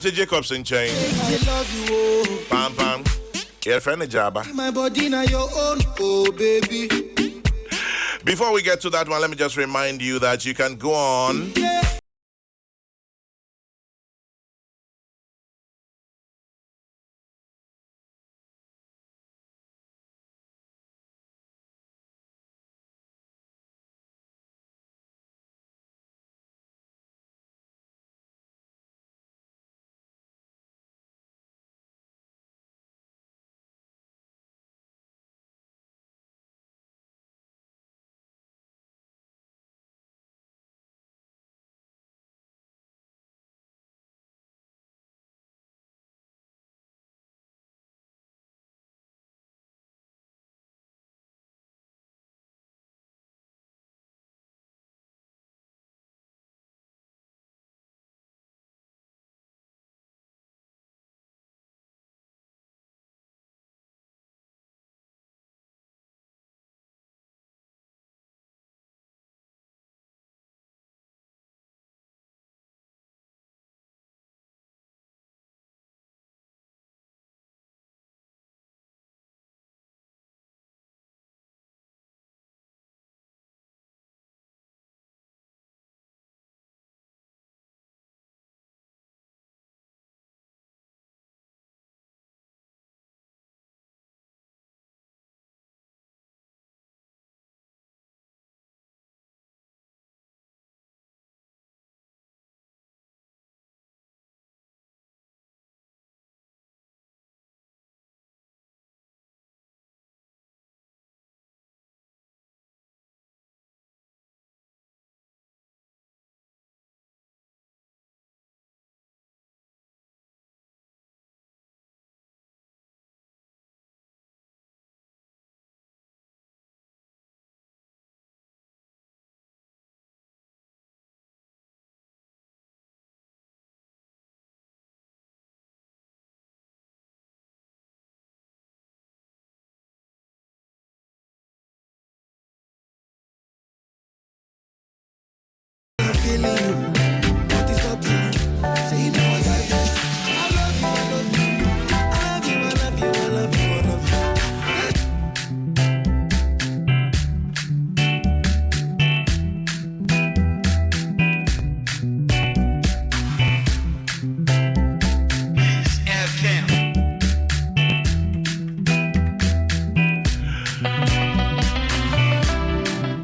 Jacobson chain. Pam pam. Your friend Jabba. My body now your own, oh baby. Before we get to that one, let me just remind you that you can go on.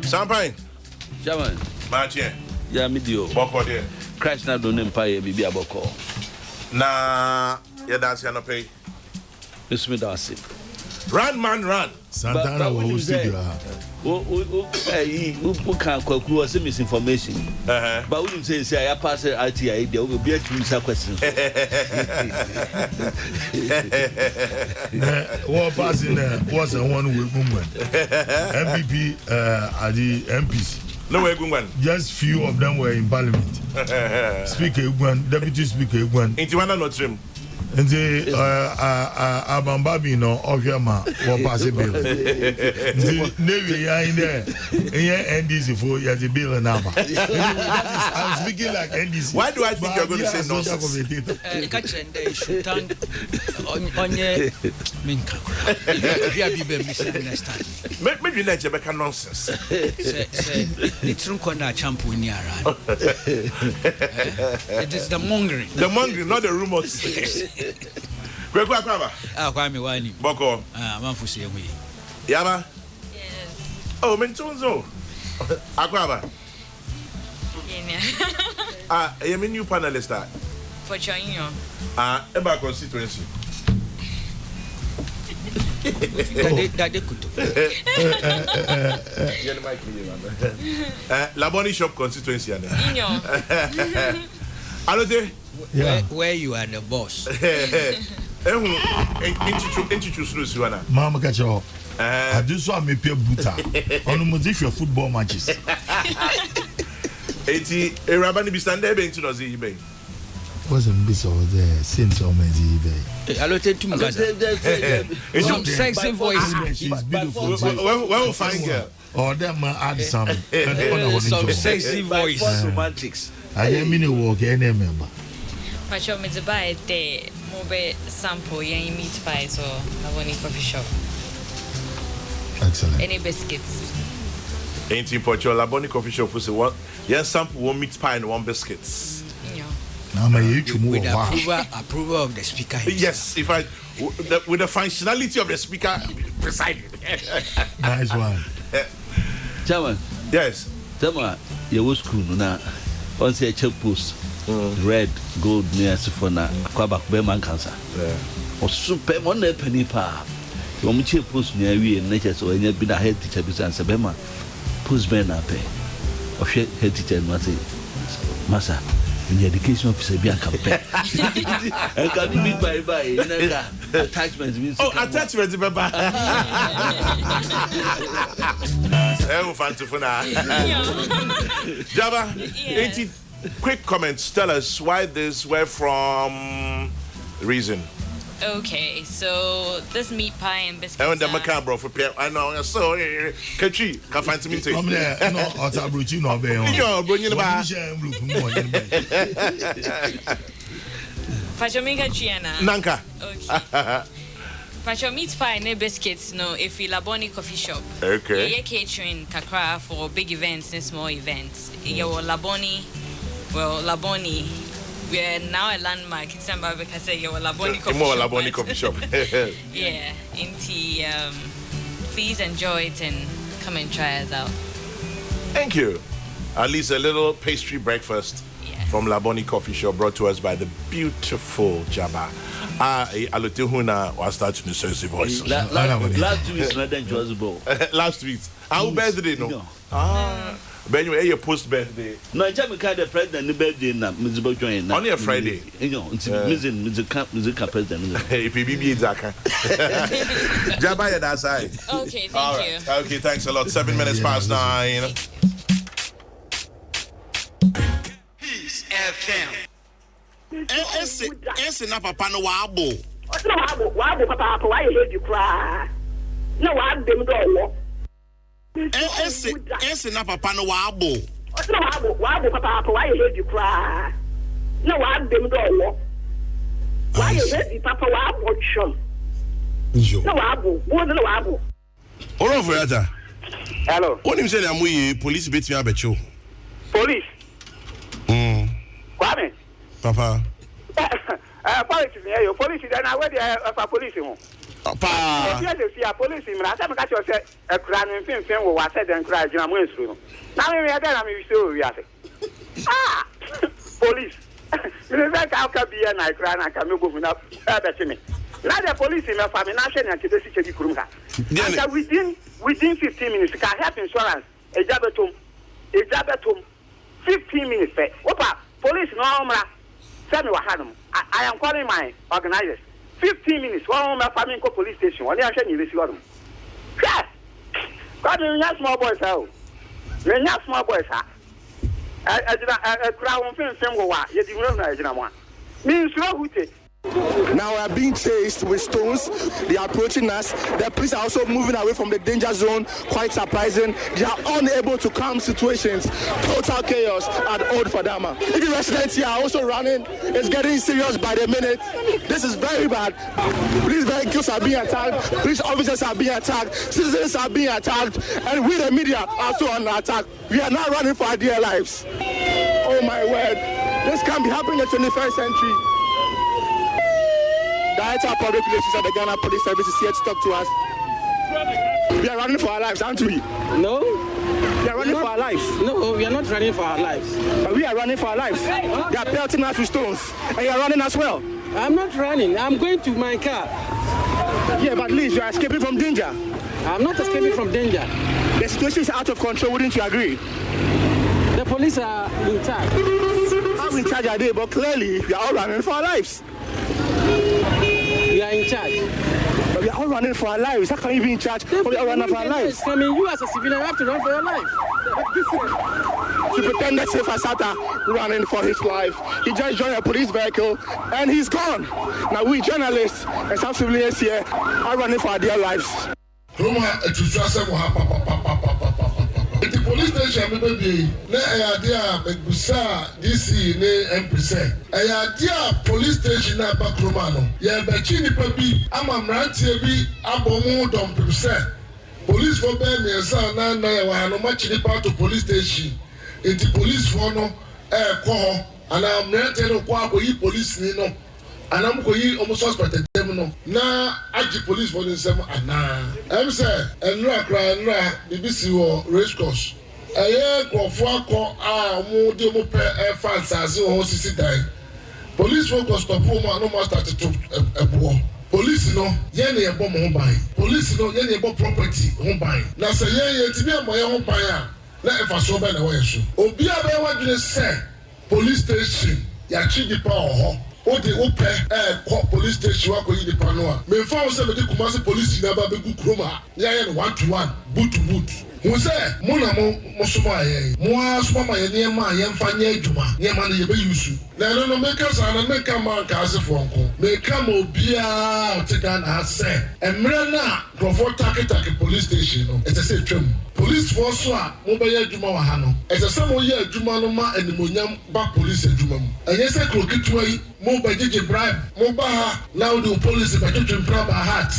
Champagne. Chairman. Mathieu. Yeah, medio. Boko there. Christ na don't empire bibi aboko. Na ya dance ya no pay. It's me dance. Run man run. Santana will see you. Who can Kokrokoo say misinformation. But we say I pass RTI there will be a few questions. What passing was a one way woman. MVP are the MPs. No way woman. Just few of them were in Parliament. Speaker one, Deputy Speaker one. Into one not trim. And the Abambabi no Ofiama or possible. The Navy are in there. And NDC for as a bill and I'm speaking like NDC. Why do I think you're going to say nonsense? Maybe let you make a nonsense. It's it is the mongering. The mongering, not the rumors. Kwame Wani. Boko. Manfusi Yami. Yaba? Yes. Oh, Mentonzo. Akwaba. I mean, new panelist. For joining you. Eba constituency. That Laboni shop constituency. Where you are the boss. Introduce Luana. Mama catch up. I do so me pay buta. On the football matches. 80 Rabani be stand there being to us eBay. Wasn't this over there since or maybe eBay. I looked into some sexy voice. She's beautiful. Where will find girl? Or them add some. Some sexy voice. Romantics. I didn't mean to walk any member. Pacho me to buy the mobile sample yen meat pies or Laboni coffee shop. Excellent. Any biscuits. Ain't in Portugal, Laboni coffee shop for what? Yes, sample one meat pie and one biscuits. Yeah. Now my YouTube With move. Wow. approval of the speaker himself. Yes, if I with the functionality of the speaker presiding. Nice one. Chairman, Yes. Chairman, your school now. Once a check post, red, gold, near Sifona, Quabac, Beman cancer. Or super one penny pa. One check post near we in nature, so any been a head teacher besides Sabema. Post Ben a pay. Or head teacher and Massa. In the education officer be a campaign. And can you meet by attachments means Attachment, Baba. Java, 80 quick comments. Tell us why this were from Reason. Okay, so this meat pie and biscuits. And the macabre for Pierre. I know, so Kachi, can find some meat. Come there, no, Otabruchi, no, You're bringing about. Pacho Mika Chiana. Nanka. Okay. Pacho meat pie and biscuits, no, if you Laboni coffee shop. Okay. You're catering Kakra for big events and small events. You're Laboni, well, Laboni. We are now a landmark. It's about because say you're Laboni coffee More shop. Laboni coffee shop. Yeah, please enjoy it and come and try us out. Thank you. At least a little pastry breakfast from Laboni Coffee Shop brought to us by the beautiful Jabba. Alotehuna was starting to sexy voice. last week's not enjoyable. Last week. Our birthday, no? Ben, you post birthday. No, I just kind of president birthday na Mr. Join on a Friday. You know, it's Mr. President. Hey, PBB Zaka. Jabba, that's right. Okay, thank you. Okay, thanks a lot. 7 minutes past 9. Peace FM. Ese na papa no wabo. Wabo papa why you hate you cry? No wabo dem do wo. Ese na papa no wabo. Wabo papa why you hate you cry? No wabo dem do wo. Why you hate papa wabo chon? No wabo, wo no wabo. Oro voyata. Hello. What him say na mu police beat me abecho. Police. Kwame. Papa. Police here, your police then I where the police home. Papa. Yes, you see a police in I say make you say a crime in fin wo wa say den cry gina mo ensu no. Na me there na me so we ase. Police. Me say ka be na cry na ka me go fu na be me. Na the police in my family na hwe na tebe si chebi kurum ka. And within 15 minutes ka help insurance ejabetom 15 minutes. Opa police no omra. Tell me what happened. I am calling my organizers. 15 minutes. One my family go police station. One day I should you see what. Yes. God, you are small boys how. You are small boys how. I crowd film go wa. You do not know I one. Means who take. Now we are being chased with stones. They are approaching us. The police are also moving away from the danger zone. Quite surprising. They are unable to calm situations. Total chaos at Old Fadama. Even residents here are also running. It's getting serious by the minute. This is very bad. Police vehicles are being attacked. Police officers are being attacked. Citizens are being attacked. And we, the media, are also under attack. We are now running for our dear lives. Oh my word. This can't be happening in the 21st century. Director of Public Relations at the Ghana Police Service is here to talk to us. We are running for our lives, aren't we? No. We are running for our lives. No, we are not running for our lives. But we are running for our lives. They are pelting us with stones. And you are running as well. I'm not running. I'm going to my car. Yeah, but at least you are escaping from danger. I'm not escaping from danger. The situation is out of control, wouldn't you agree? The police are in charge. I'm in charge of it, but clearly we are all running for our lives. We are in charge. But we are all running for our lives. How can you be in charge? But we are running for our lives. I mean, you as a civilian have to run for your life. To pretend that Safe Asata running for his life. He just joined a police vehicle and he's gone. Now we journalists and some civilians here are running for our dear lives. Roma, police station me baby na idea megbusa DC ne MP idea police station na bakroma no ye be chi nipa bi ama mrantie bi abomu dom percent police for be me sa na ye wa no ma chi nipa to police station enti police for no ko ho ana mrantie no kwa ko yi police ni no ana mo ko yi almost suspected them no na agi police for them ana em say enra kra BBC wo race course krofo akọ a mo de mo pe fans as ho sisi dan police focus stop mo no mo start to ebo police no ye na ebo mo ban police no ye na ebo property ho ban na say ye ti bi mo ye ho ban a na efa so be na wo yeso obi a be wadwene say police station ya chi di pa ho o de o pe police station wa ko yi di pa no a me fa o say me di Kumasi police na ba be gu kroma ya ye no 1-to-1 boot to boot who say mona mo soma ye mo asoma ma ye ne ma ye mfa nye adwuma ye ma ne ye be yusu na no make us na make man ka ase for nko make am obia o te ga na say emre na crofo take police station no it say twam police force so a mo be ye adwuma wa ha no it say mo ye adwuma no ma animonyam ba police adwuma mu enye say krokitwa yi mo ba gege bribe mo ba ha na o do police ba twetwe bribe heart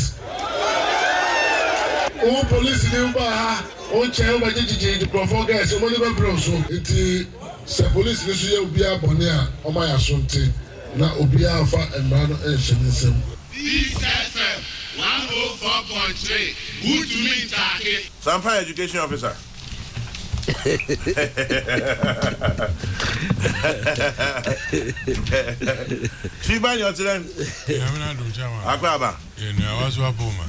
o police ni ba ha o che o ba gege the crofo guys o mo ni ba bro so enti se police ni so ye obi abone a o ma ya so nti na obi afa emra no ehyenisem DSFM 104.3 good to me take Sampa education officer Shiba your children Akwaba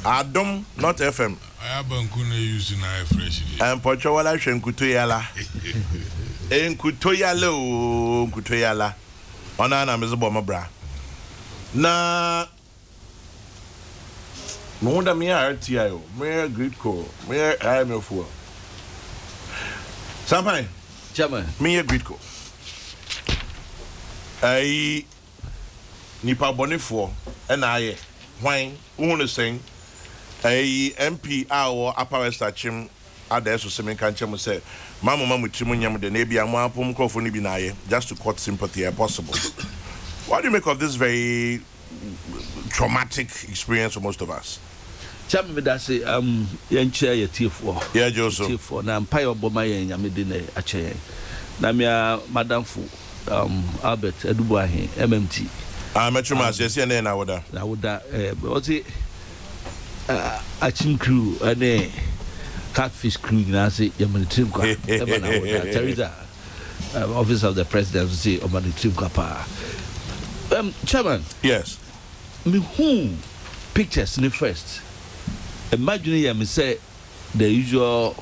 Adom not FM Ayabankuna using I fresh and Pochowala Shenkutoyala Nkutoyala Onana Mizaboma bra na Munda Mia RTIO Mayor Gridco Mayor IMF Sampai Chairman Mayor Gridco I Nipa Bonifo and I wine who saying a MP our upper west achim ada so semen kan chem say mamu chimunyam de na bia mo apom krofo ni bi na ye just to court sympathy if possible. What do you make of this very traumatic experience for most of us? Cham me that say yen chair ye tiefo yeah Joso tiefo na mpa yo boma yen nyame de na ache na me madam fu Albert Edubu ahe MMT metro yes na na woda o ti achim crew and catfish crew na say yamanitim kwa Teresa office of the president say yamanitim kwa pa chairman yes me who pictures in the first imagine you say the usual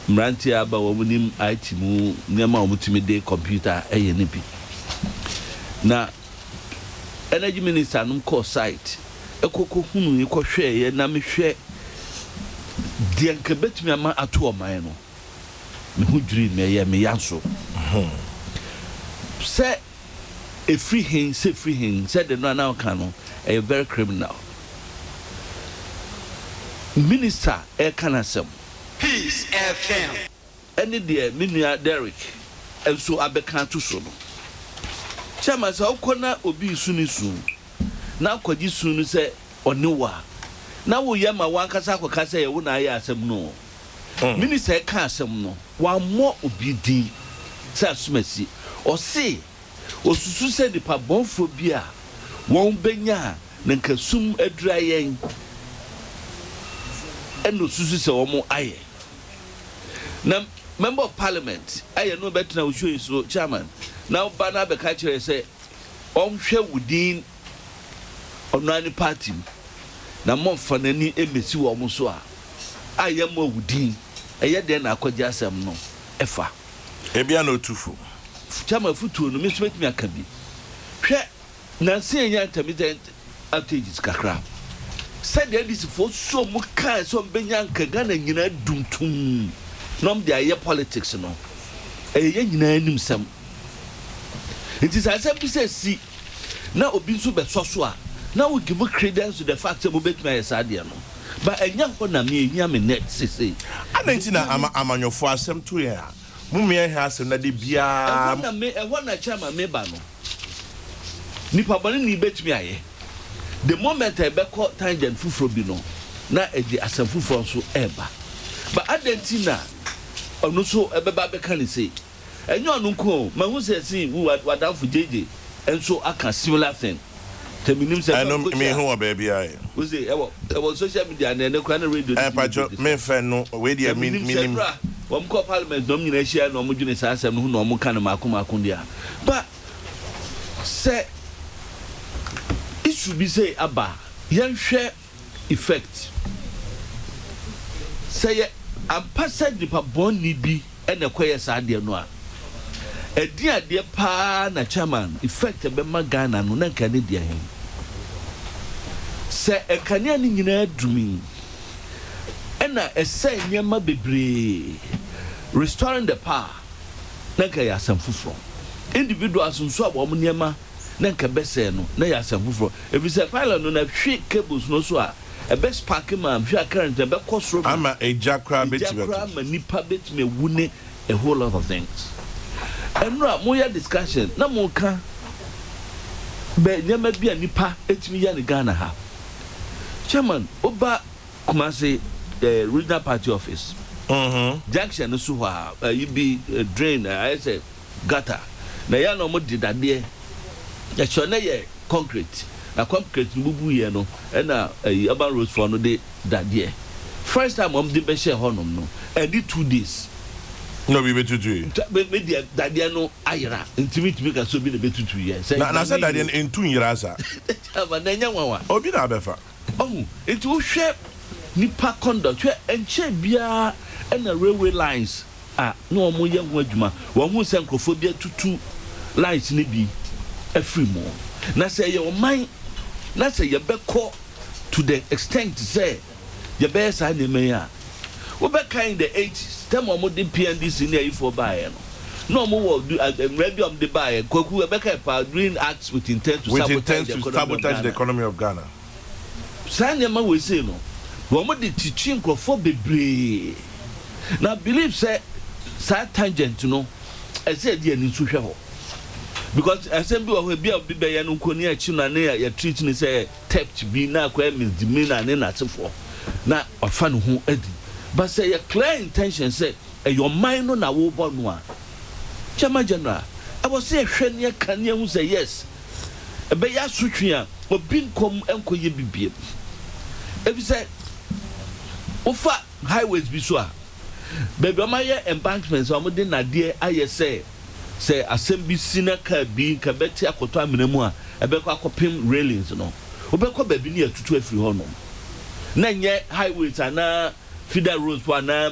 mranti aba womunim IT mu nyama omutimi de computer nipi na energy minister num call site ekoko hunu ekwohwe ye na mehwe de anka betumi ama ato oman no me hu dream me ye me yanso say a free hin said the no now can a very criminal minister kanasem Peace FM any there minua Derek and so abeka to so no chama say okona obi sunisu na kwaji sunu say onewa na wo yema wankasa akokasa ye wo na aye asem no minister ka asem no wa mo obi din say asumasi o say osusu say the pabonfo bi a won benya na nkasum adura yen eno susu say wo aye na member of parliament aye no betina wo show so chairman now bana be ka kire say hwe wudin onani party na monfa nani emesi wo mo so a aye mo wudin eye de na akwaji asem no efa ebia no tufu chama futu no me so betimi aka bi hwe na se enya intermittent outages kakra said this for so mo kan so benya nkaga na nyina dumtum nom de aye politics no eye nyina anim sam it is as if see na obi nso be so a na we give credence to the fact that mo betumi aye saade no but enya ho na me ehia me net sese adentina amanyofo asem to ya mumie ha asem na de bia ehona na chama me ba no nipa bone ni betumi aye the moment I be call tangent fufuro bi no na edi asem fufuro so eba but adentina onu so ebeba be kan say enyo anu ko ma hu say si wadam fu jeje enso aka similar thing teminim say I me hu baby aye we say e social media na ne kwa na radio pacho me fe no we dia minim wom ko parliament dom nyina hia na omo dwene sa asem no hu na omo kan makoma dia but say it should be say aba yan hwe effect say ampasa dipa bonni bi ene kwaye sa de no a edi ade pa na chairman effect be magana no na kan ne dia hen say ekania ni nyina adumi ena ese nyema bebre restoring the power na kan ya samfufo individuals nso abo mo nyema na nka bese no na ya samfufo ebise pilot no na hwe cables no so a best park man hwe current be kosro ama ejakra betime ma nipa betime wune a whole lot of things enra mo ya discussion na mo ka be nyema bia nipa etimi ya ne Ghana ha chairman oba Kumasi regional party office junction so ha you be drain I say gutter na ya no mo didade ya chone ye concrete na concrete bubu ye no na urban roads for no de dade first time am de be share honom no and 2 days no be betutu me de dade no ayra intimi ka so bi na betutu ye say na say dade en 2 yira sa aba na nya wanwa obi na abefa it will share nipa conduct we enche bia na railway lines no mo ye ho adwuma wo hu se nkrofobia tutu lines ni bi afri mo na say your mind na say you be call to the extent say you be say na me ya we be kind the 80s time mo the PNDC na ifo buy no mo wo maybe am the buy Kokrokoo be kai pa doing acts with intent to sabotage the economy of Ghana sanya ma we say no wo mo the teaching for bebre na believe say tangent no I said dia ni so hwe ho because assembly wa bia obi be ya no nkoni achi na ne ya treat ni say theft bi na kwa misdemeanor ne na tefo na ofa no ho adi but say your clear intention say your mind no na wo bo no a chama general I was say hwe ne kan ye hu say yes e be ya sutwe a obi nkom enkoye bibie if say ofa highways bi so a baby am aye embankments am de na de aye say assembly senior car bi ka beti akoto amenamu a ebekọ akopim railings no obekọ baby ne atutu afiri ho no na nye highways ana feeder roads for na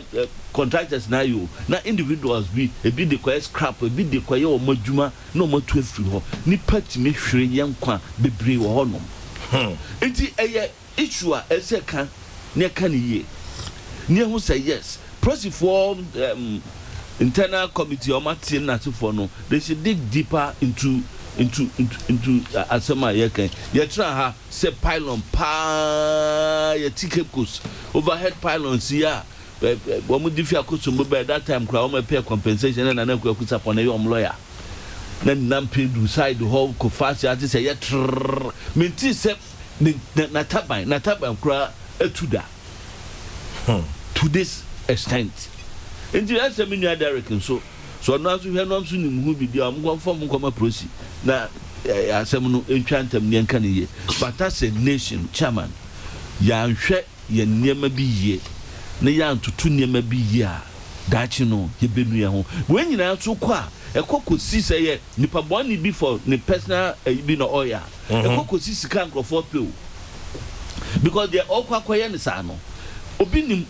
contractors na yo na individuals bi ebi de kwa scrap ebi de kwa ye o madwuma na o matu afiri ho ni party me hwere yenkwa bebre wo ho no enti eye issue a ese kan ne kan ye ne hu say yes process for internal committee or team na for no they should dig deeper into asema yeken ye try ha say pylon pa ye ticket cost overhead pylons here wo mu difia cost mo by that time kra wo me pay compensation na kwa kusa for na your lawyer na nam pay do side hall ko fast ya say ye minti say na taban kra etuda to this extent Inti ase me nua direct so no aso hwe no am so nim hu bi dia am gon form nkoma prosi na asem no entwantem ne nka ne ye but as a nation chairman ya nhwe ye niema bi ye ne ya ntutu niema bi ye a dachi no ye benu ye ho we nyina so kwa ekokosi se ye nipa boni bi for ne personal bi no oya ekokosi sika nkrofo pe o because they all kwakoye ne sa no obi nim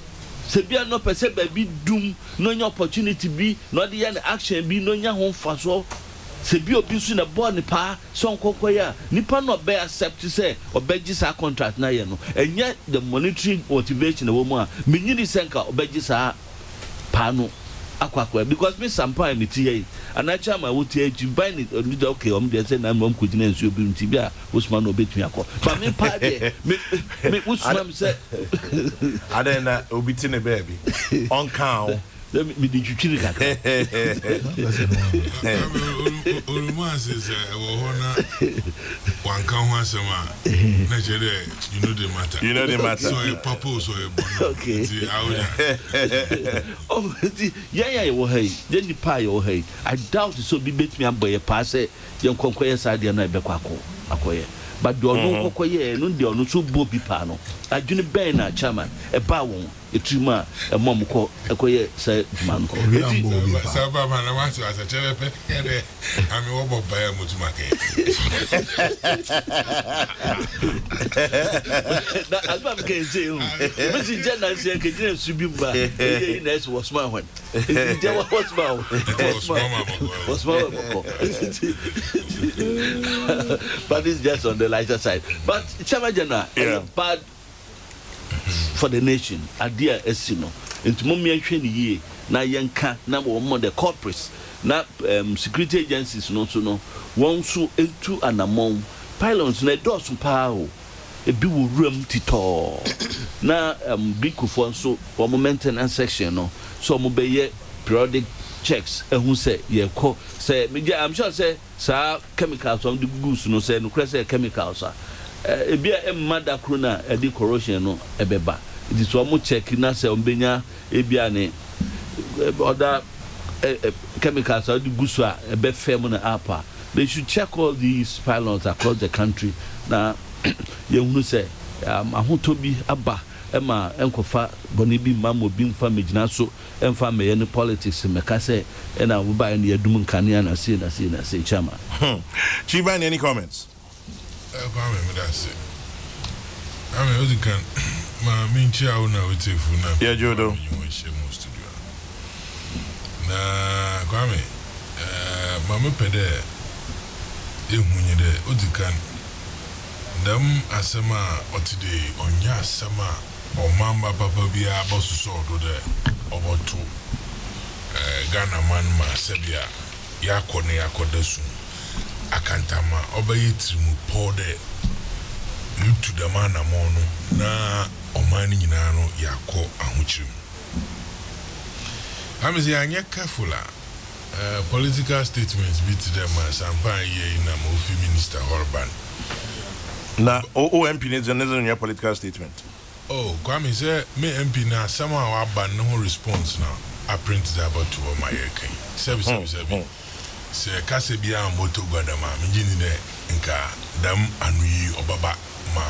se bia no pese ba bi dum no nya opportunity bi no de ya action bi no nya ho faso se bi obi su na board ni pa so nkokoya nipa no be accept say obeji sa contract na ye no enye the monetary motivation wo mu a menyini senka obeji sa pa no akwa because me sampa ni tie and I chama wo tie you buy it okay dey say na mom kujina nsu obi nti bia Usman obetumi akọ but me pa dey me Usman say adena obi ti ne baby on count me di twitwiri kaka Oluman says hona one kan ho asema na chere you know the matter so a purpose so a bono okay oh yeah wo hey then the pie wo hey I doubt so be betumi aboye pa say yen konkoye sade na ebekọ akoye but do no kokoye no de no so bo bi pa no adwene ben na chairman e ba won etrima e mom ko ekoye say dman ko sa baba na want to as a chere pe ami wo bo ba mutuma ke na album ke say o bi jana say ke jina su bi ba e na is was my one je was my but it's just on the lighter side but chairman general bad for the nation idea esino into mommy ahwe ni ye na yenka na wo the corporates na security agencies no so no won so entu anamon pilots na dosu pa o ebi wo ram tito na big kufo so wo maintenance section no so mo be ye periodic checks ehun say ye ko say I'm sure say sa chemicals on the goods no say no say chemicals ebia emada krona edi corrosion no ebeba it is one check na say ombenya ebia ne other chemicals or the goods are ebe firm na apa they should check all these pylons across the country na ye hunu say ahotobi aba ema enkofa boni bi mamo bi mfa megina so emfa meye ne politics meka say na wo ba ne yadum nkane na say chama Chief, any comments? That's it. I mean, you can. My main chair now with you now. Yeah, Jodo. Na Kwame, Mama Pede, you munye Odikan. Them asema otide onya sama o mamba papa bia bosu so do de obotu. Ghana man ma sebia yakone yakodasu. Akantama obayitirimu pode lutu da mana mono na omani nyina no yakọ ahochirim amezi anya careful political statements bit them sampan ye na mo fi minister Horban na OMP needs another political statement. Oh, Kwame say me MP na somehow aban no response now I print that about to my yekin sebi se kase bia moto gwadama mjini ne nka dam anui obaba ma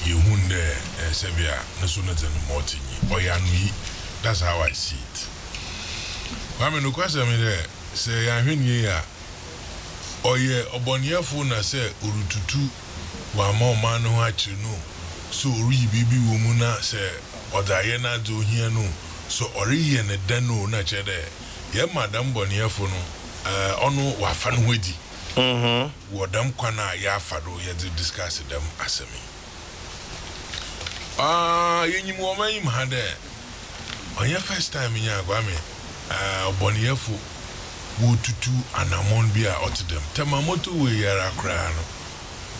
yehunde sebia nasuneten motinyi oyanui. That's how I see it. Kwame no kwase me de se ya hwenye ya oye oboniefo na se urututu wa ma no achi no so ori bibi wo mu na se odaye na do hia no so ori ye ne dano na chede ye madam boniefo no ono wa fa no wedi wodam kwana ya fado ye discuss them asemi yenyimu o mai mhade onye first time nya Kwame boniefo wo tutu anamon bia otidem temamoto we yara kra no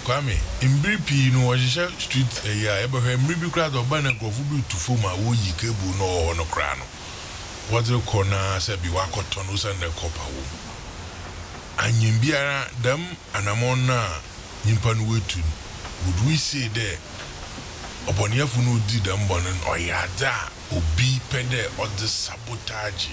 Kwame imbripi no ohisha street ya ebe imbripi kra do bana grofu bi tufo ma wo yi kebu no no kra no wodre kona se bi wakoto no se ne kopa wo anyimbiara dam anamon na nyimpa no wetu would we say there oboniafu no di dam bonen oyada obi pede or the sabotage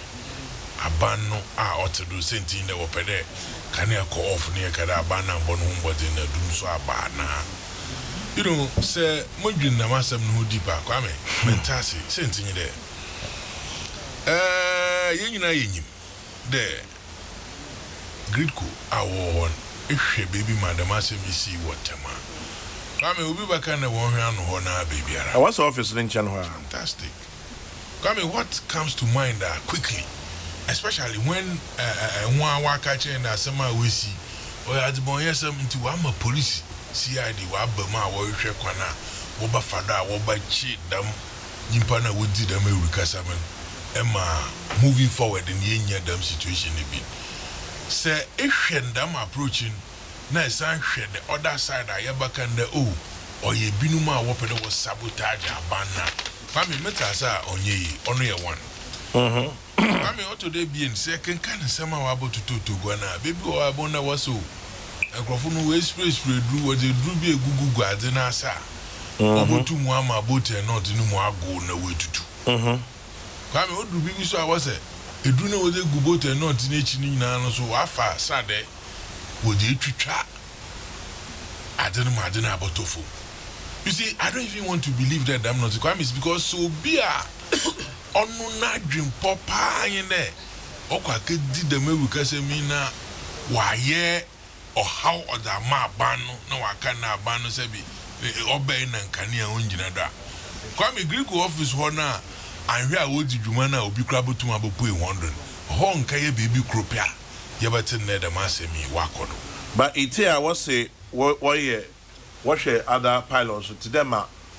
abano otedo senti ne wopede kane ko off ne kada abana bono humbodi na dum so abana you know say modwin na masem no dipa Kwame mentasi senti ni de yenyina yenyim de gridko awon ehwe baby madam asem isi wotema Kwame obi baka na won hwe ano ho na babyara What's office in Chanwa? Fantastic. Kwame, what comes to mind quickly, especially when one wakache and asema we see or at the boyesam into a police CID wa bema wa hwe kwana wo ba fada wo ba chi dam nimpana wo di dam ewurika samen Emma moving forward in the them situation be. Say if them approaching na san the other side I ever can the or ye binuma woped was sabotage abana. Kwame metasa onye one. Kwame auto de be in second kind of summer about to Gwana. Baby or abona was so. A crofunu way spray do what they do be a Google garden asa. About 2 Muama boat and not in Muago no way to do. Kwame what do be so I was a do know the Google and not in H. So afa Sade would you try? I don't know about tofu. You see, I don't even want to believe that I'm not a crime. It's because so be a on dream papa in there. Okay, did the America say me now? Why, yeah, or how or the ma bano? No, I cannot bano sebi. Obey and Kania Unjinada. Come a Greek office honor. And here would you manna will be crabble to my boy wondering. Hong Kaya baby cropia. Yabatin the massemi wakodo. But it's here, I was say, what other pilots to them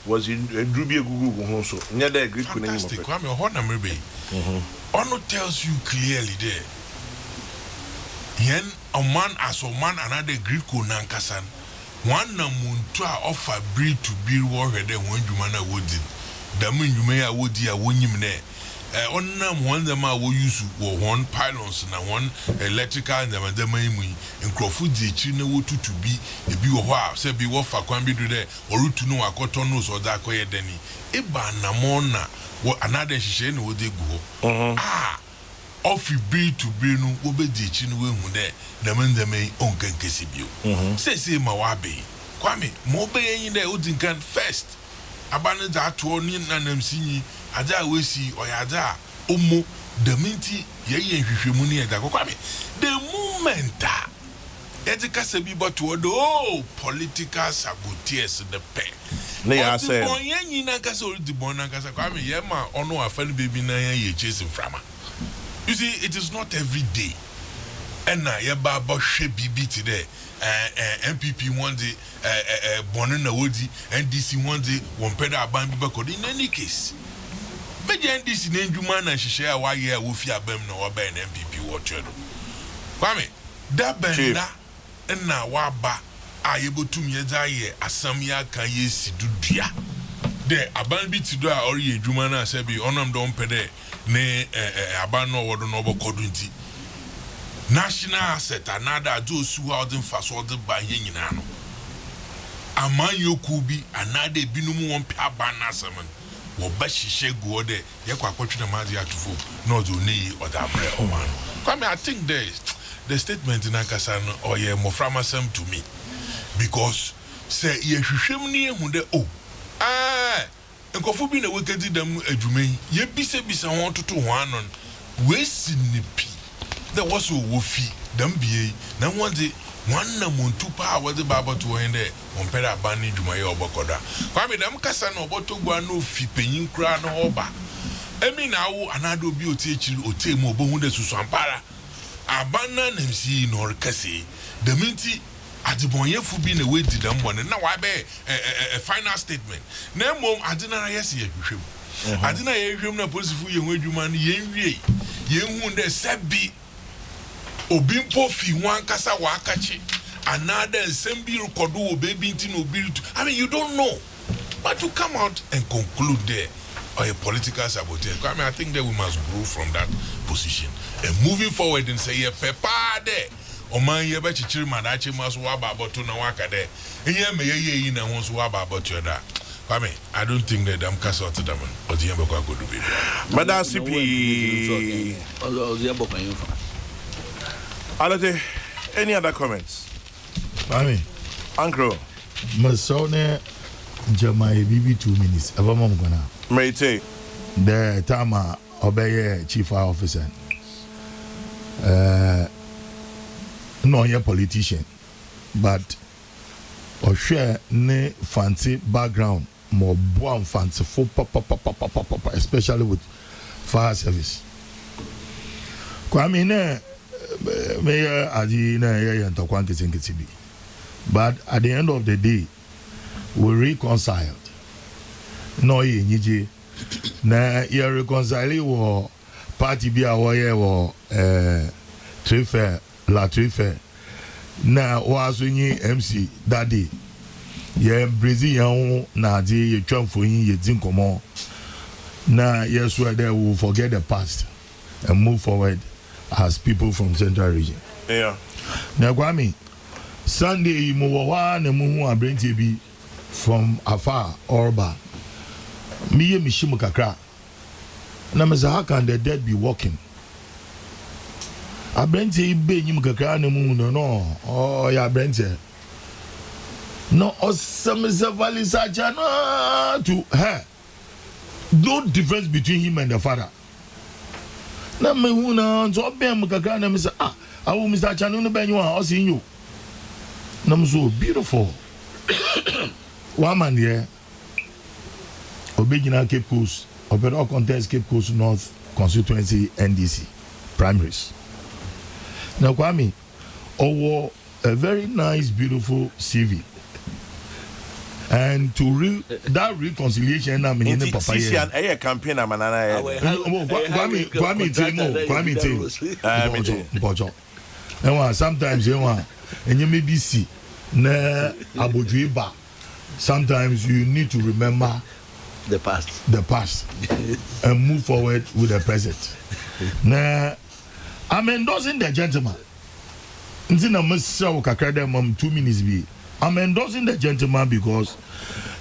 was in Drubia Google so near the Greek. Fantastic. Kwame Honor maybe. Honor tells you clearly there. Yen a man as a man another Greek nankasan. One namun to offer breed to be warhead when you manna would it. The moon you may have would dear when you may. On them one them I will use one pylons and one electrical and the main in Crawford the chino to be a be a while, say be what for can be there or root to know a cotton nose or that quiet denny. Eba namona what another shane would they go. Off you be to be no obe the chino when there, the man the may own can kiss you. Say Mawabe. Kwame, Mobe in the Udinkan first. Abandon that to onion and them singing. Ada we see oyada omo the minti ye hwehwemuni eda kokwame the moment etika se bi but do political saboteurs the pay ne ya say onye nyina ka se odi bon na ka se kwame ye ma ono afani baby na ye chasing frama. You see, it is not every day and na ye ba hwe bibi today MPP one day bonin na wodi NDC one day one pedal aban bi bakodi in any case. Meje NDC na ndwuma na hihye a waye a wofi abam na wo ba na MPP wo twelo. Kwame, da benda na waba a yebotum ye zaye asam ya kan ye sidudua. De aban bi tido a ori edwuma na sebi onam don pede ne aban no wodo no bokodu nti. National asset another those who are in fast order by nyina no. Aman yokubi another binumu won pia bana saman. Wo ba hihye go de ye kwa kwatwe na mazi atufo no do nei oda bre o man. I think the statement in Ankasa no or ye moframa sam to me because say ye hwehwem ne hu de nkofo bi na wekedi dam adwumen ye bisa ho toto ho anon we sinipi there was wofi dam bie na wonde wanna muntu pa wode baba to hen de on pera bani dwuma ye obokoda kwame dam kasa na obotogwa no fi penyin kra no oba emi na wo anado bi oti ekiri otemu obohu de susu ampara abana nemsi no rekase daminti adibonyefu bi na we di dam bone na wa be a final statement na mom adina yes ye hwehwem adina ye hwehwem na posifu ye hu adwuma no ye nwie ye hu de sebi obimpo fi wan kasa wa akachi another assembly record o baby nti no bi I mean you don't know but to come out and conclude there or a political saboteur. I think that we must grow from that position and moving forward and say yeah pepa there o man ye ba chichiri madachi maso wa baboto na waka there ihe me ye na won so wa baboto da I don't think that I'm cast out to them or the Yamaka go to be Madam CP Alate, any other comments? Uncle Masone Jamai BB 2 minutes. Abamam gonna. Mate, the Tama obey chief officer. No, you're politician, but or share ne fancy background more bomb fancy for especially with fire service. Kwame Mayor Adina and Tokwanki. But at the end of the day, we reconciled. No, Yiji, na you reconcile party bi a wɔyɛ wɔ Trifair La Trifair na wɔaso nyi MC Daddy yɛ Brazilian na ade yɛ twa mfonyin yɛ di nkɔmɔ na yɛ so that we will forget the past and move forward as people from Central Region. Yeah. Na Kwame Sunday mo wɔ hɔ na mo hu abrantie bi from afar Orba. Me ye mishim kakra. Na me say how can the dead be walking? Abrantie be nyim kakra na mo no. Oh ya abrantie. No osamese valisa jana to her. No difference between him and the father. Na me hu na so be am kakra na me say awu Mr. Chanu no ben you o see you. Na me so beautiful. One man here. Obegina Cape Coast, Opera contest Cape Coast North constituency NDC primaries. Now Kwame, a very nice, beautiful CV. And to that reconciliation, I mean, in Papa, a campaign, Kwame, sometimes you want, and you may be see, na Abujuiba. Sometimes you need to remember the past and move forward with the present. Now, I'm endorsing the gentleman. Ntina msao kakada mam 2 minutes be. I'm endorsing the gentleman because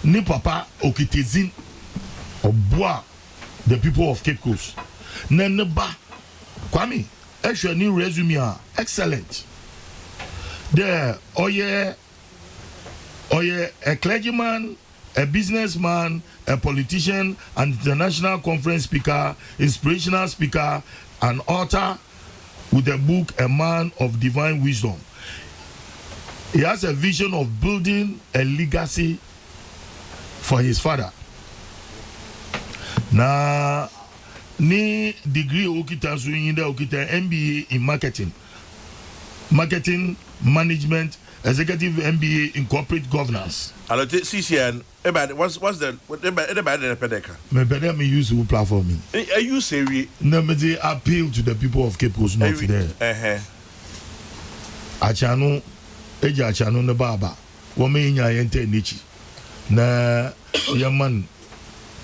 ni papa okitezin obwa the people of Cape Coast. Neneba Kwame, actually new resume are excellent. There, oh yeah, a clergyman, a businessman, a politician, an international conference speaker, inspirational speaker, an author with a book, A Man of Divine Wisdom. He has a vision of building a legacy for his father. Na ni degree okita so yin da okita MBA in marketing management, executive MBA in corporate governance. Hello, CCN. What's the pedeka? Me use the platform. Are you serious? No, me appeal to the people of Cape Coast North there. Achano, eja achano ne baba. Wome nya yente nichi. Na yaman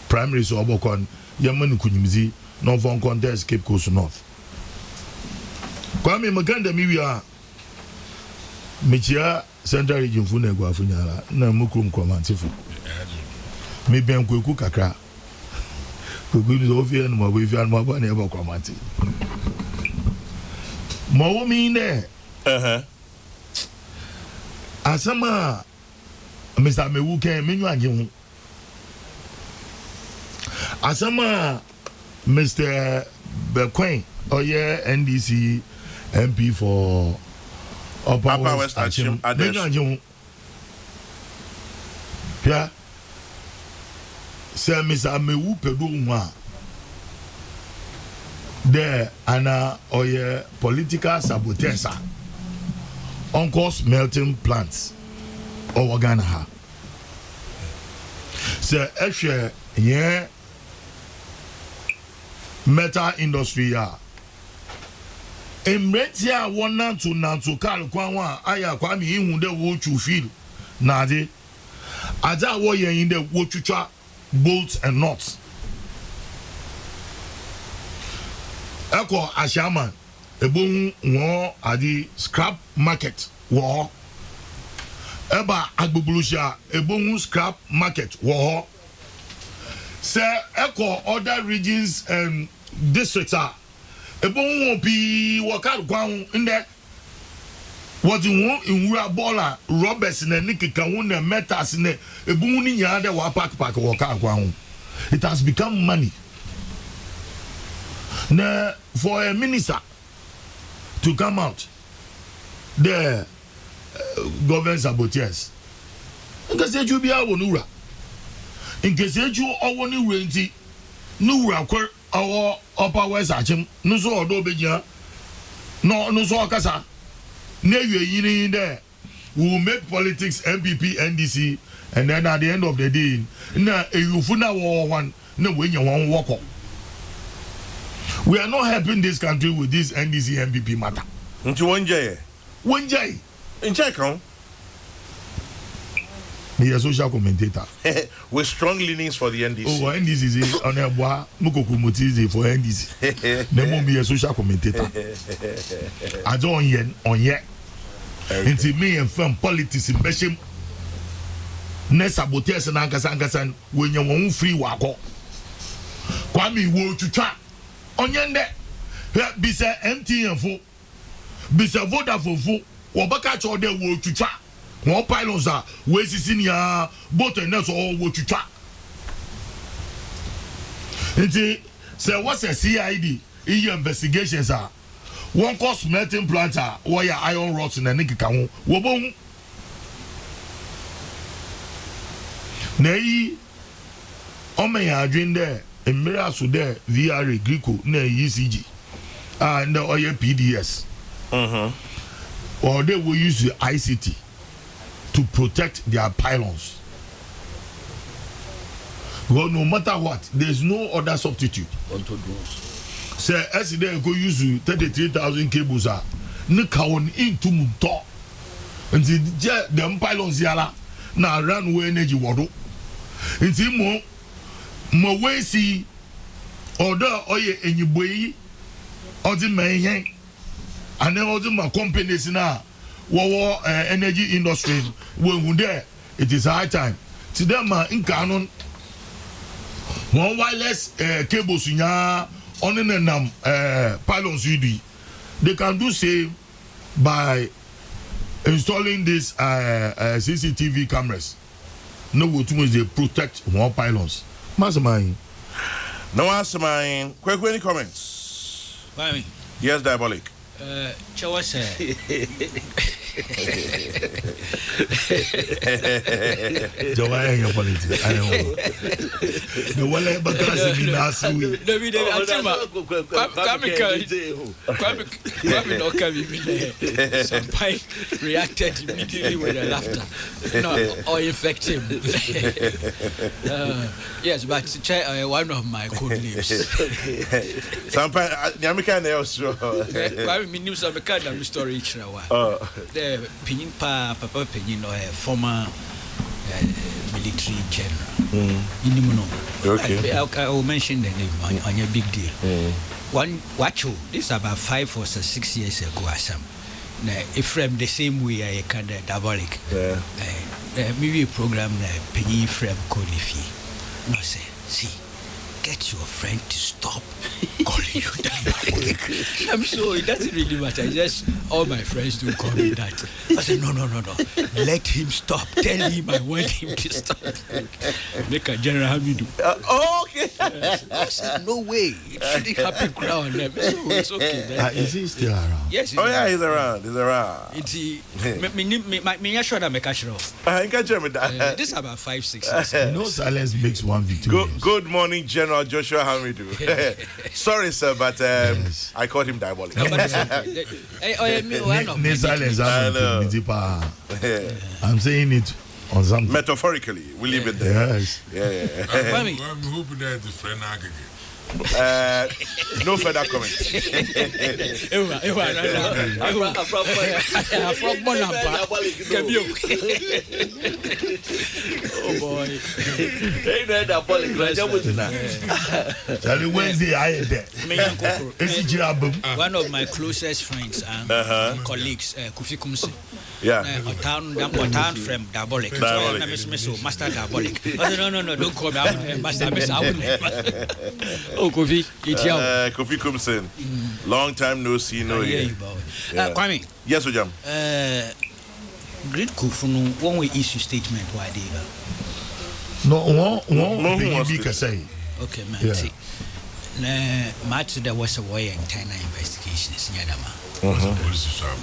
primary so obokon yaman kunyimzi no von contest Cape Coast North. Kwame maganda miwia Michia Central Region fune gwa funyala na mukrum komantifu me ben kweku kakra kweku ni ofie no we fi an mabo na e ba komanti mo mi ne asama Mr. Mewu ken menyu age hu asama Mr. Bekwen oye NDC MP for Upper West Achim. Yeah. Say Mr. Mewu pedu nwa. There ana oye political saboteurs. Uncle smelting plants. Or Ghana ha. Say ehwe yeah metal industry ya. Emretia wona to nanto kal kwanwa aya Kwame ihu de wo feel na de aja wo yen de wo twitwa bolts and nuts eko ashaman ebohu won adi scrap market wo eba agbogbolusha ebohu scrap market wo say eko other regions and districts are ebon won pi wakar kwan inde what you want in wura baller robbers na nikika won na metals na ebon ni nya de wa pack wakar kwan. It has become money na for a minister to come out the government saboteurs because you be awo nura in case you awoni renti nura kwar our Upper West Achim, no so obeja, no so akasa. Ne you in there. We will make politics MPP, NDC, and then at the end of the day, na you funa war one, no when you want walk up. We are not helping this country with this NDC MPP matter. Into one day. In check on. Be a social commentator. With strong leanings for the NDC. Oh, NDC is on a bois, Mukoku Mutizi for NDC. There won't be a social commentator. I don't yet on yet. Until me and firm politics in Besham. Nessa Botes and Ankasan when you won't free wako. Kwame wo to try. On yende. Bisa empty and full. Bisa voda for full. Wabaka cho de wo to try. One pylons are where is in ya boat and that's all what you try. Say what's a CID? EU investigations are one cost melting plant are wire iron rods in a nickel can wobong. Nay, Omea dream there, and Mirasu there, VRA Greco, near ECG, and the oil PDS. Or they will use the ICT to protect their pylons. Well, no matter what, there's no other substitute. Say, as they go use 33,000 cables are Nikawon into Munto. And the pylons yala now run away energy water. And see more way see order oye and you boy or the man and then also my companies now. Energy industry when there it is high time to them in canon one wireless cables in ya on pylons UD they can do same by installing these CCTV cameras. No what they protect one pylons. Mastermind. No mastermind. Quick any comments? Yes, Diabolic. Chawase. Jawai your politics. I know. The one because in last week. David Achima. Kwame no come Some pie reacted immediately with a laughter. No, or infect him. Yes, but one of my code names. Sometimes Yamika else. Kwame news of a kind of story each the Pinin Papa Pinin or a former military general. Okay. I will mention the name on your big deal. One Wacho, this is about 5 or 6 years ago or some. Ephraim the same way I can diabolic. Maybe a program Penny Ephraim Kolifi. No say, see. Get your friend to stop calling you diabolic. I'm sure it doesn't really matter. Just all my friends do call me that. I said, no. Let him stop. Tell him I want him to stop. Make a General Hamidu. Okay. I said, no way. It shouldn't happen ground. So it's okay. Is he still around? Yes. He's around. He's around. It's me sure that me catch it off. This is about 5-6 years. No silence makes one victorious. Good morning, General Joshua Hamidu. Sorry, sir, but yes. I called him diabolic. I'm saying it on something. Metaphorically, we leave it there. Yes. I'm hoping that the friend no further comments. Oh boy. Wednesday, I had that. One of my closest friends and colleagues, Kofi Kumse. Yeah. Town from Diabolic. Master Diabolic. No, don't call me Master Miss. Oh, Kofi, Kofi Kumsen. Long time no see, no hear. Kwame. Yes, Ojam. Great Kufunu, one way issue statement, why they No, one thing you say. Okay, man. Match there was a way in China investigations in Yadama.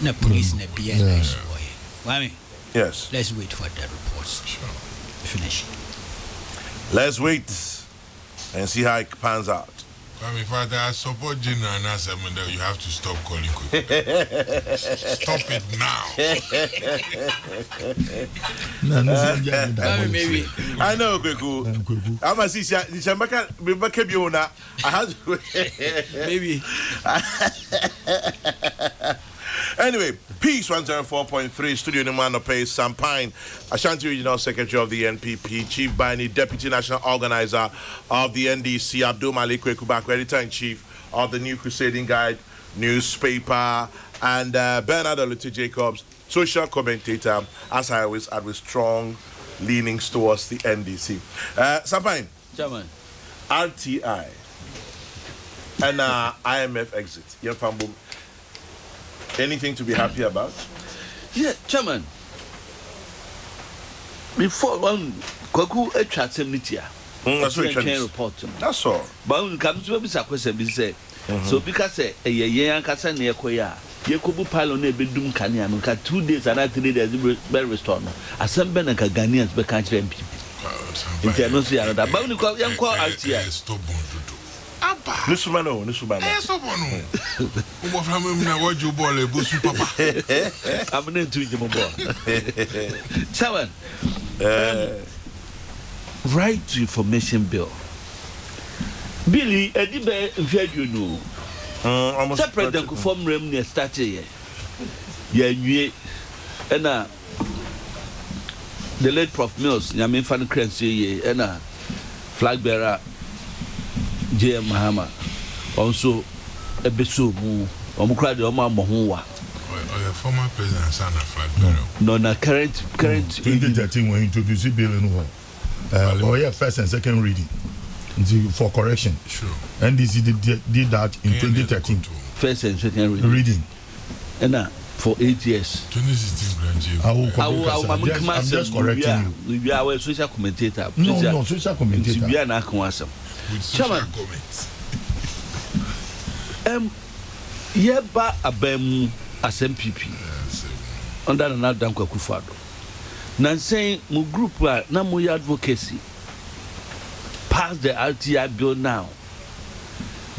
The police in the BNS. Kwame. Yes. Let's wait for the reports. Sure. Finish. Let's wait and see how it pans out. I mean, Father, I support General and ask him that you have to stop calling Kokrokoo. Stop it now. Maybe. I know, Kokrokoo. I'm a sister. I have to. Maybe. Anyway, Peace 104.3, Studio Numano Pays, Sampine, Ashanti Regional Secretary of the NPP, Chief Bani, Deputy National Organizer of the NDC, Abdul Malik Kwekubako, Editor-in-Chief of the New Crusading Guide newspaper, and Bernard Olute Jacobs, social commentator, as I always add, with strong leanings towards the NDC. Sampine, Chairman. RTI, and IMF exit. Yefambo. Anything to be happy about? Yeah, Chairman. Before one Kwaku a chat semnitia. That's what you report. That's all. But when it comes to a question, be said. So because a year can near Koya, Yakubu Pylon a bedroom canyon, 2 days and 3 days very restored. As some Ben and Ghanaians be country MP. International, but when you call young call RTI. Stop. Nusumano. Stop on. From him now, what you ball a bush, Papa. I'm going to you, Chairman. Right to information bill. Billy, a debate, you know. Separate the form room near starting. Yeah, and the late Prof Mills, Yamin Fan Crancy, and flag bearer. J. Mahama also a besu omukra de oma mohunwa former president Sana flag bearer no na current 2013 when introduced bill in first and second reading for correction. Sure. NDC did that in 2013 first and second reading and for 8 years 2016 I'm just correcting you. We are a social commentator. No, social commentator. We are not conversant. Chairman, yeba abem as MPP under another Kwaku Fado. Nansay mu group na mu advocacy pass the RTI bill now.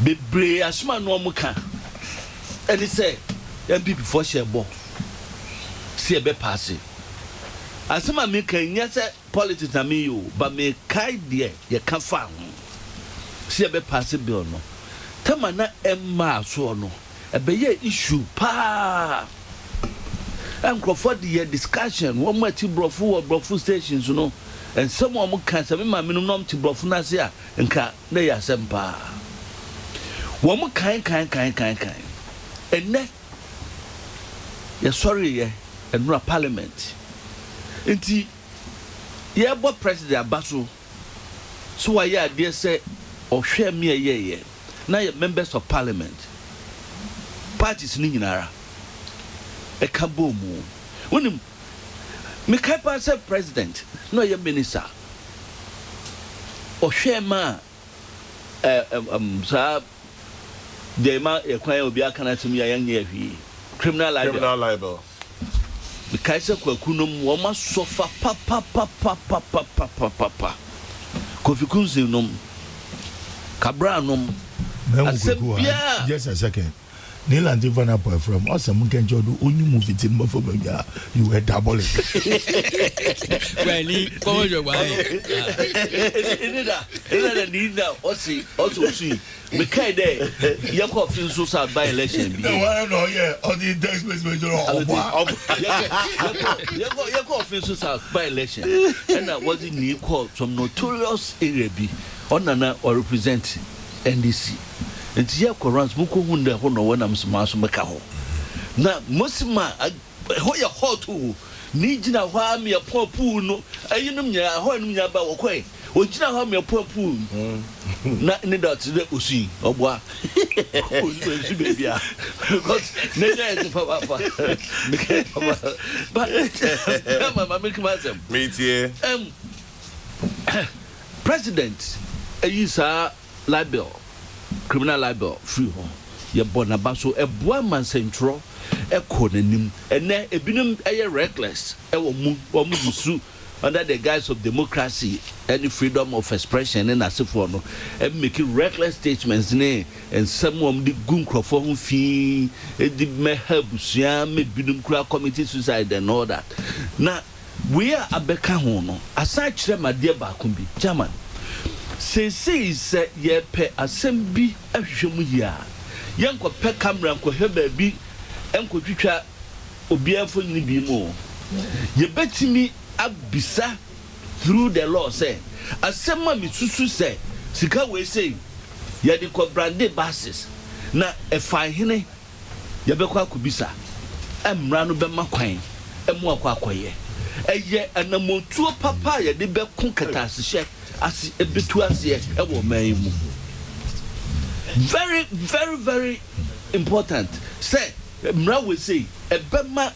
Bebre asuma no mu ka. And he say MPP for share bo. See ebe pass it. Asuma me kan nyase politics na me yo, but me kai de ye ka fa ho. See ebe pass bill no. Tama na emma so no. Ebe ye issue pa. And Crawford the discussion one more brofu stations you know. And someone can say me minimum to brofu na se a nka na ya sempa. One more kind. And ne ya sorry ye and no parliament. Enti ye bo president abaso so why ya dey say o hwe me ye na ye members of parliament parties ni nyinara e ka bomu wonim me kai pa say president no ye minister o hwe ma sa de ma e kwan obi aka na tim ya ye hwi criminal libel the Kaiser Kwakunum woma sofa papa Kofi Kunzinum Cabranum just a second. Neil and Ivana from awesome can do only move it in Mofobia. You were doubling. Well, he called your wife. Also, see, the Kai day, Yakov feels so sad by election. No, on the text message. Yakov feels so sad by election. And that was in the call from notorious Arabi on Nana or represent NDC. And here Korans Muko Hunda Hono when I'm Smash Macao. Now, Mosima, Hoya Hotu, Nijina Hami a poor pool, no, I know me, I heard me about Okwe, or Jina Hami a poor pool. Not in the dots, the Usi, or what? Because neither is but I'm making myself. Meet here. President, is a libel. Criminal libel free home. Ye bonabaso a boy man central, a codenim, and ne a binum a reckless, a woman, or musu, under the guise of democracy any freedom of expression and as for no and making reckless statements and some of the gun crofon fee the mehabusia me bidum kura committee suicide and all that. Now we are a beka hono aside chere my dear bakumbi German say ye pe asem bi ahwehwemu ya yanko pe camera nko heba bi enko twitwa obiafo ni bi mo ye betimi abisa through the law say asema mi susu say sika we say ye de ko brande basis na efa hene ye be kwa kubisa emra no be makwan emu akwa akoye eye anamotuo papa ye de be kun katasehye as ebetu ase ewo man mu very very very important say mra we say ebema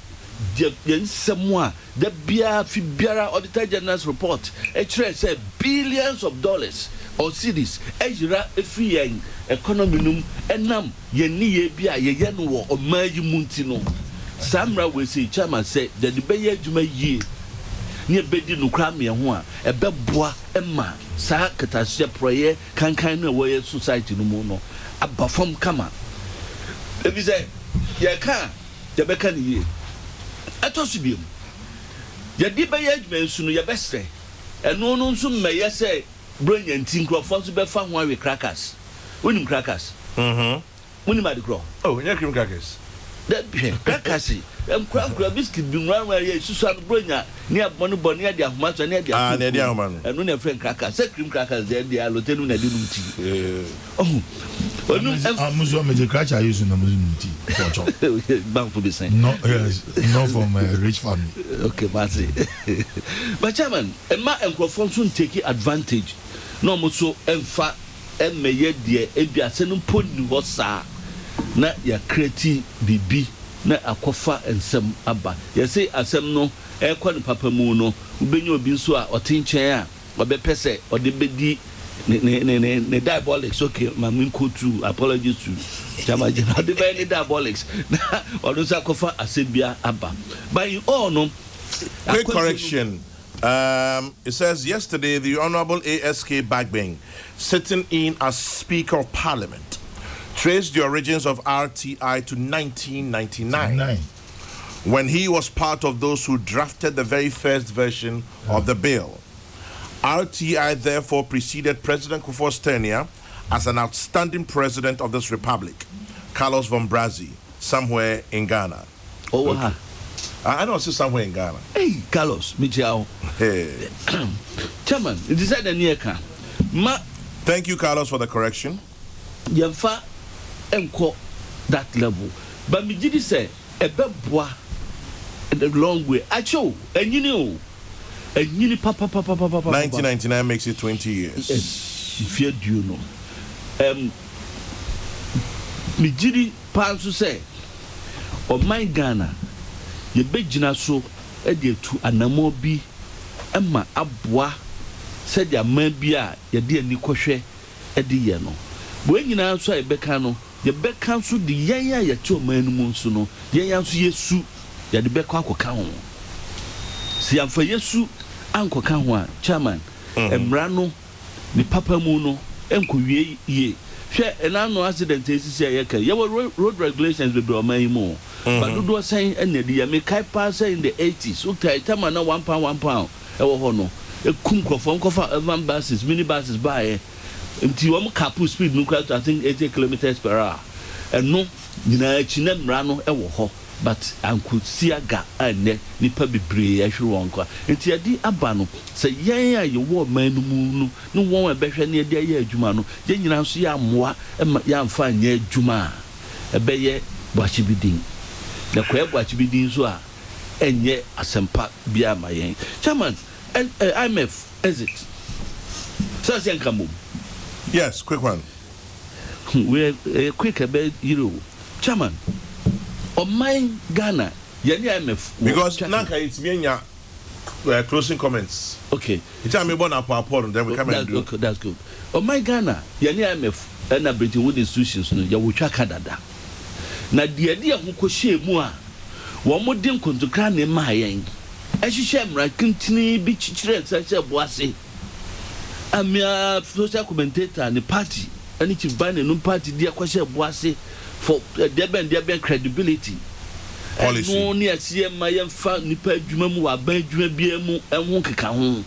yensemwa the bia fi biara auditor general's report say billions of dollars or cedis ejira efi yen economy num enam yeniye bia ye no wo omayi munti no samra we say chairman say the beye adwuma yie ne bedi no kra me ho a ebeboa ema sa katashe proye kankan no we society no mu no abafom kama ebi say ye ka ye beka ne yie atosubiem ye di beye adwuma nsu no ye bese eno no nso meye say bronya ntin krofo so be fa ho awe crackers unim crackers unim adikro oh nya cream crackers that crackers kra biscuit bi nwa ye susu an bronya ne abonu bonu ade ahoma so ne ade ah ne ade ahoma no eno na friend crackers say cream crackers dey dey alotenu na de numti oh onu amuzo meje cracker use na muzo numti for bank for be saying no yes not from a rich family okay mate but chairman emma enkrofon so take advantage no mo so emfa emmeye de ebiase no poni ho saa na ya create bibi na akofa ensem aba ya say asem no ekwa ne papa mu no ubenya obi nso a otinchen a obepese ode bedi ne diabolics okay mamin ko to apologies to jama jina de be ne diabolics na odo sa akofa asebia aba but you all know quick correction. It says yesterday the Honorable ASK Bagbing, sitting in as Speaker of Parliament, traced the origins of RTI to 1999, when he was part of those who drafted the very first version of the bill. RTI therefore preceded President Kufuor's tenure as an outstanding president of this republic, Carlos von Brazzi, somewhere in Ghana. Oh, okay. I know, it's somewhere in Ghana. Hey, Carlos, Michao. Hey. Chairman, it is at the near car. Thank you, Carlos, for the correction. Yamfa enko that level. But me did say a beboa the long way. Acho, and you know, and you papa. 1999 makes it 20 years. If you do know. Me did pan to say, or my Ghana. Ye bejina so e de tu anamo bi ema aboa said ya man bi a ye de ani kohwe e de ye no bo nyina so e beka no ye beka so de yen ya ye to man mu nso no yen so yesu ye de beka akoka ho si amfa yesu ankoka ho a chairman emra no ni papa mu no enkowie ye hwe enano accident esisi ayeka ye road regulations be do man mu but do saying and the me kai pass in the 80s okay time na £1 e wo ho no e kum krofon kofa van buses mini buses by nti wo capu speed no I think 80 kilometers per hour and no nyina achi na mra no e wo ho but anku siaga ane nipa bebre ahwe won kwa nti adi aba no se yen a ye wo man no mu no won e behwe na edi aye adwuma no ye nyina so ya moa ya mfa anya adwuma e beye bwachibidin the kwebwachi bidin so a enye asempa bia mayen chairman IMF is it so say nkamum yes quick one we quick about euro chairman o mine Ghana yani IMF because nanka it's menya closing comments okay it's me born up and then we come and do okay, that's good o mine Ghana yani IMF and Bretton Woods institutions no ya wotwa kadada na de ade ho kohye mu a wo modin kontukra ne maayen ehihye continue bi chichire such a boase amia social commentator ne party ani chief ban no party dia kwahye boase for there ben credibility policy no ne asie ma yemfa nipa adwuma mu wa ban adwuma bia mu enho keka ho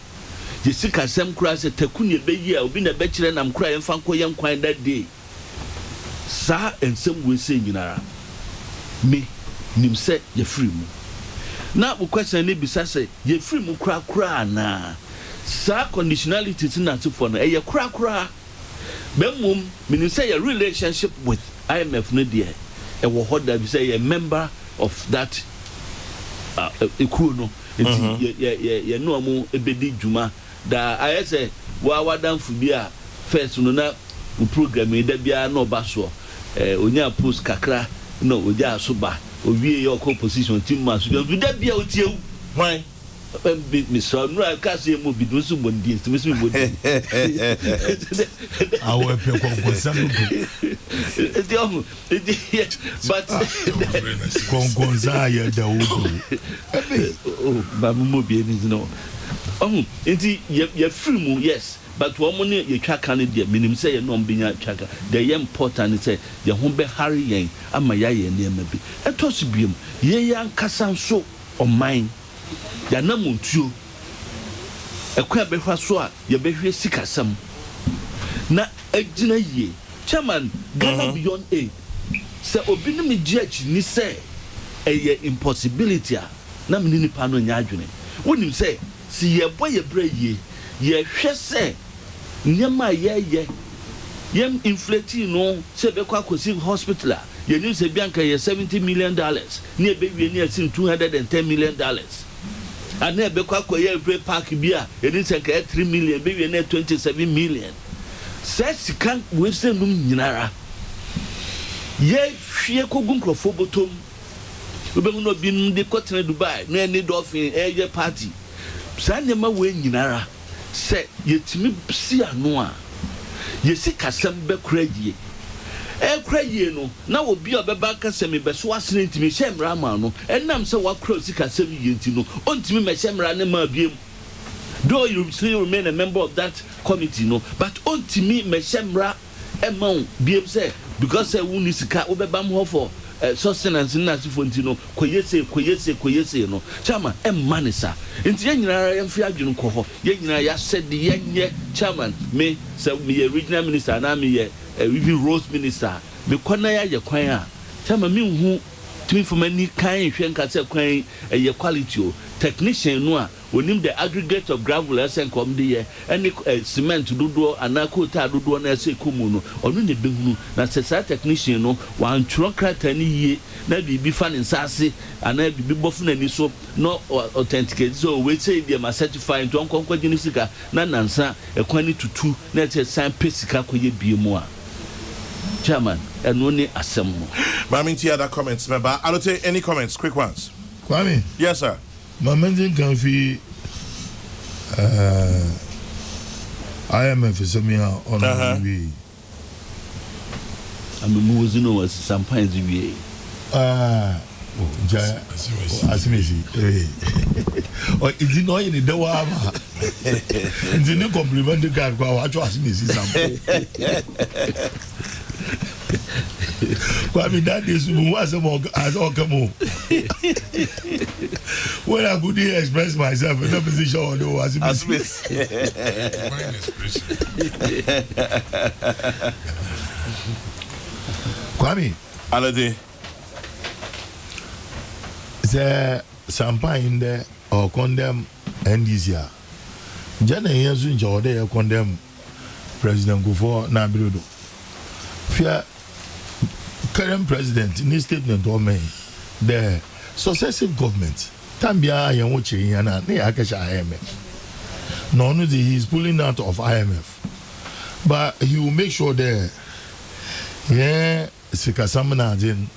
yesika sem kura se takuni beyi a obi na be kire nam kura yemfa nko yenkwan that day sa ensem we se nyinara me nim se ye free mu na bu question ne bisa se ye free mu kura na sa conditionality na to for na ye kura bemum menim say your relationship with IMF no there e wo hoda bi say a member of that ekuo no ye no amu ebedi djuma da ayese wa wadanfu bi a first no na program e da bia na oba so onya post kakra no oja asoba owie your composition team man so da bia otie why me so no akase mo bi do so bondi so me so bondi awo pe konkonsan but konkonsan ya da wo ba mo bi ni no enti ye free mu yes but wo mo ne ye twa kan de minim say ye no mbinya twaka the important say ye ho be hurry yen ama ya ye ne ma bi etos biem ye yan kasa so on mine ya na montuo ekwa behwa so a ye behwe sikasam na agina ye chairman Ghana beyond aid se obi no me judge ni say eye impossibility a na me ni pa no nya adwene wonim say si ye boye bra ye hwe say nyama ye yem inflate no se be kwa kosi hospital a ye ni se bianka ye $70 million ni ebe wie ni asin $210 million and ebe kwa ye park bi a ye ni se ka $3 million be wie na $27 million says kan we se num nyinara ye hwie kogun krofo botom obe no bi num de kotena Dubai no any dolphin ye party sa nyama we nyinara se yetimi si ano a yesi kasem be kragie kragie no na obi obeba kasem be so asene ntimi hyemra ma no enam se wa cross kasem yenti no ontimi me hyemra ne ma biem though you still remain a member of that committee no but ontimi me hyemra emon biem se because say woni sika obeba mo for sustenance na sifonti no koyese no chairman manisa enti yenyina ya mfi adwun ko ho yenyina ya said yenye chairman me say me regional minister na me ye even road minister me kwana ya ye kwan a chairman me hu timi for many kan hwe nka say kwan ye quality o technician no a onim the aggregate of gravel esen kom de ye any cement dodo anako ta dodo na ese komu no onu ne behunu na say technician no wan twro krata ni ye na bibi fa ne nsase ana bibi bofu na ni so no authenticate so we say dem are certified to onkonko gini sika na nansa ekwani tutu na te san pesika koye biemu a chairman eno ni asem mo but I mean to other comments member I'll take any comments quick ones Kwame yes sir Mamendin can fi IMF is me on we. I'm moving over some pints we. Asimesi. Or is it not in the Dawa? It's a new compliment to God. What you Asimesi something. Kwame, that is was as all come on. When I could express myself in a position or no as Kwame, Alade. The champagne there or condemn NDC. Jana Yazun Jode condemn President Gufo Nabirudo. Fear current president in his statement or me the successive government Tambia and watching and Akasha IMF. None of he is pulling out of IMF, but he will make sure there. Yeah, Sikasamana then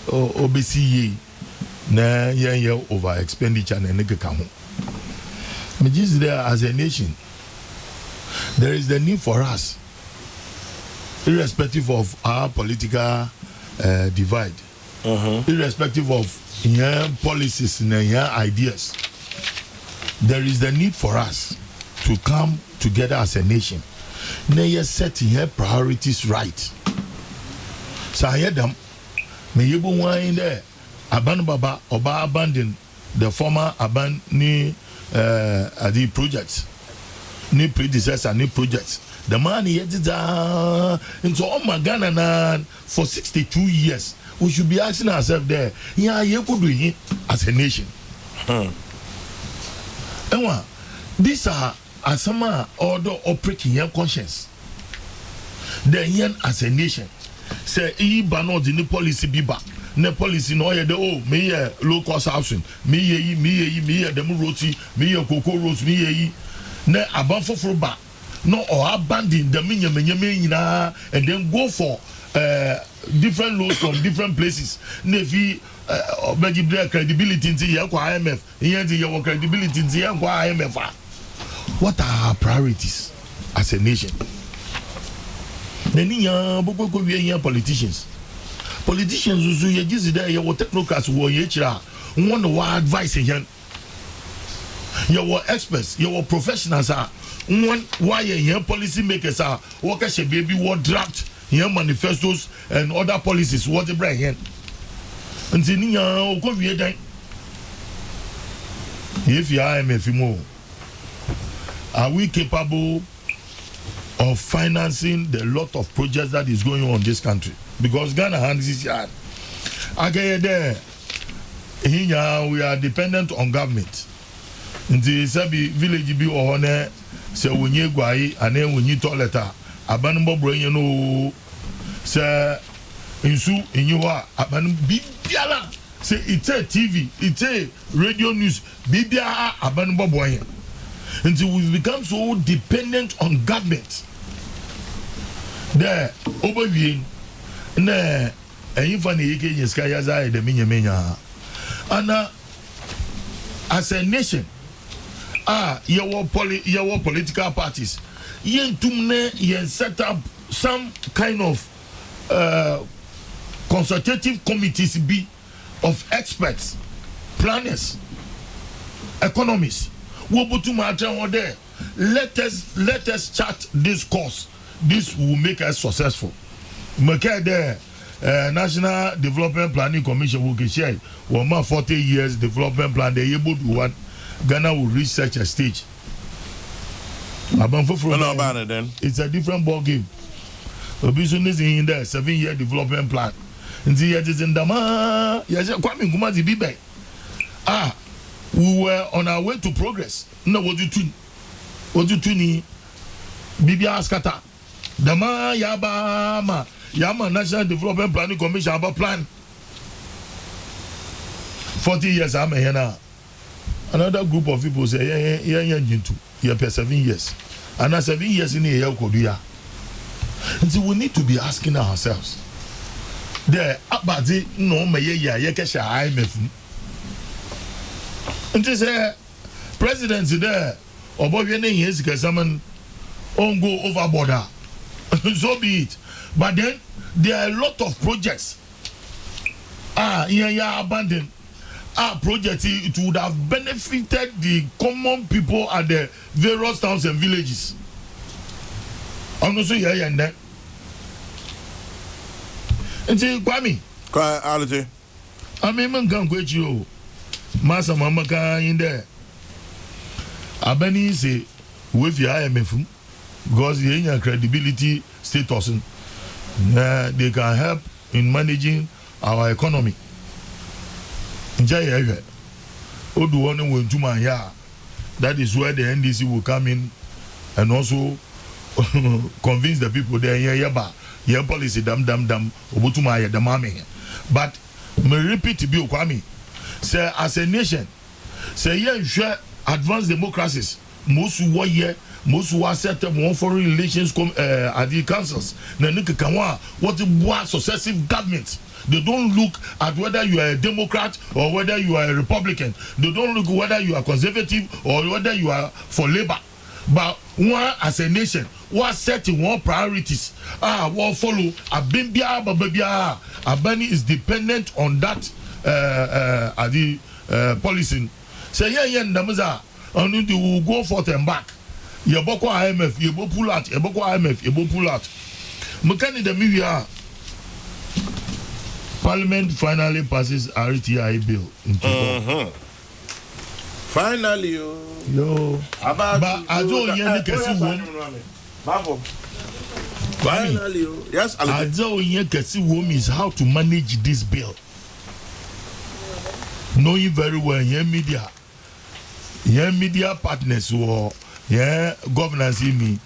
OBCE na yeah over expenditure and nigga come. Just there as a nation, there is the need for us, irrespective of our political divide, irrespective of policies and ideas. there is the need for us to come together as a nation. Now setting her priorities right. So I heard them. Me yebu wine there. Aban Baba Oba abandoned the former Aban ni the projects, ni predecessor ni projects. The man he did into all my Ghana for 62 years. We should be asking ourselves there. Yeah, you could do it as a nation. And these are some order operating your conscience. Then as a nation, say he banned the policy be back. Ne policy no ye de me low cost housing, me ye dem roti, me ye cocoa roads, me ye ne above for back. No or abandon the minya and then go for different loans from different places. Nevi credibility in the IMF, your credibility in the IMF. What are our priorities as a nation? Politicians. Politicians who you just there, your technocrats who are one of our advice in your experts, your professionals are one why your policy makers are workers baby what draft your manifestos and other policies what they bring in. Until if you are MFMO, are we capable of financing the lot of projects that is going on in this country? Because Ghana hands is hard. Okay, there. Here we are dependent on government. In the Sabi village be or honor, say when you go and then when you toilet, abanbo brain you know, say in you are aban bibiala. Say it's a TV, it's a radio news, bibia abanbo boy. Until we've become so dependent on government. There, overviewing. Ne funny you can sky as I the minya and as a nation your political parties yen tumne yen set up some kind of consultative committees be of experts, planners, economists. There. Let us chart this course. This will make us successful. There, National Development Planning Commission will share 40 years development plan. They able to one Ghana will reach such a stage. It's a different ball game. The business in there 7-year development plan. And the years in Dama, yes, Kwame Kumazi Bibe. We were on our way to progress. No, what you do? What you do? Bibi Askata. Dama Yaba Yama National Development Planning Commission about plan. 40 years I'm here now. Another group of people say, yeah, 7 years. And 7 years in here, and so we need to be asking ourselves. There, Abadi, no, IMF. And they say, President there, or Bobby is someone on go overboard. So be it. But then there are a lot of projects. Abandoned. Projects it would have benefited the common people at the various towns and villages. I'm not so here and there. And say, Kwame. I mean, can go you. Master Mamaka in there. Abani say, with your IMF, because the credibility status, they can help in managing our economy. That is where the NDC will come in and also convince the people there, yeah, policy, dam, obutuma, the mami. But, me repeat to be Kwame, say, as a nation, say, yeah, share advanced democracies, most who are set up one foreign relations at the councils. What successive governments. They don't look at whether you are a Democrat or whether you are a Republican. They don't look whether you are conservative or whether you are for labor. But one as a nation, one setting one priorities. One follow. Abani is dependent on that policy. Say yeah, Namaza. and it will go forth and back. Yeboko IMF, Yebo pull out, Yeboko IMF, Yebo pull out. Mekani the media. Parliament finally passes RTI bill into law. Finally, yo. But I don't hear the finally, yes, I don't hear is how to manage this bill. Knowing very well, media partners or governance in me.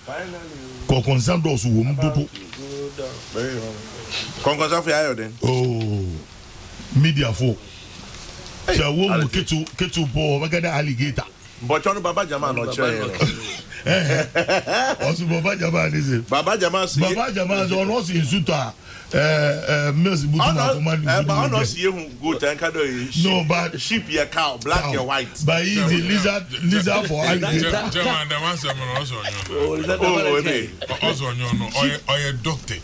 Concern those who oh, media folk. So wo ketu bo bagada alligator. But you know Baba Jama no chair. Also Baba Jama is Baba Jama is on us in Suta. Mills but not see you go to Kado. No, but sheep your cow, black your white. But he's the lizard for alligator. German, the one someone also adopted.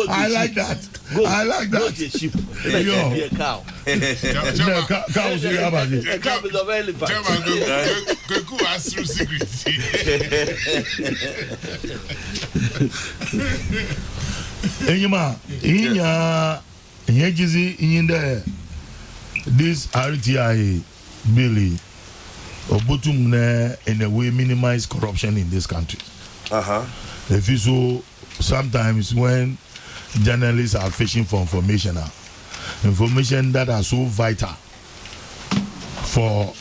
I like that. I like that. Sheep. Yo. Cow. Cows we have it. Cow is a very fast. German, go ask through secrets. Enyima, Yajizi in there. This RTI Billy Obutum in a way minimize corruption in this country. If you so sometimes when journalists are fishing for information that are so vital for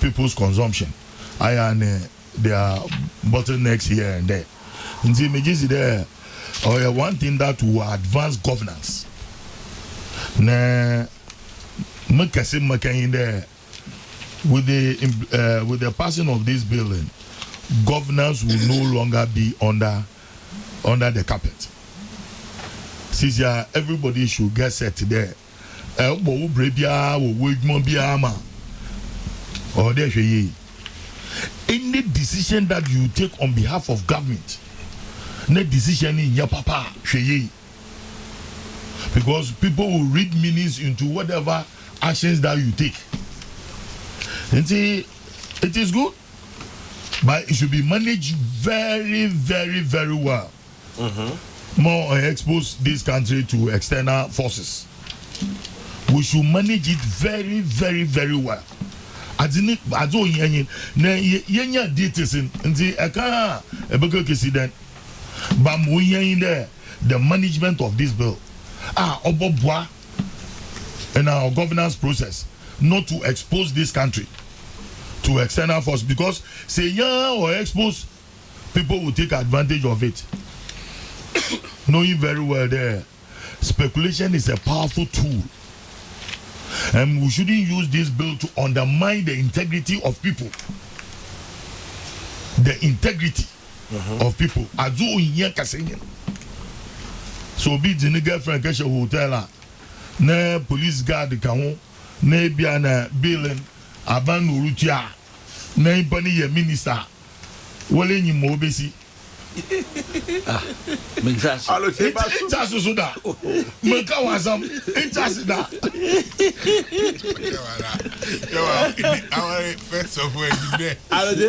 people's consumption, there are bottlenecks here and there. In the images there, or one thing that will advance governance. Na in there with the passing of this building, governance will no longer be under the carpet. Since everybody should get set there. Or any decision that you take on behalf of government, no decision in your papa, because people will read meanings into whatever actions that you take. And see, it is good, but it should be managed very, very, very well. More expose this country to external forces. We should manage it very, very, very well. I don't yenya details in the aka then. But in there the management of this bill. Obobwa and our governance process not to expose this country to external force, because say or expose people will take advantage of it. Knowing very well there, speculation is a powerful tool. And we shouldn't use this bill to undermine the integrity of people. The integrity of people. So be the girlfriend Kesha hotel, ne police guard can ne biana billing aban urutia, ne bunny ye minister. Well in your mobisi. Suda. Mekawasam, Intasida. First of all,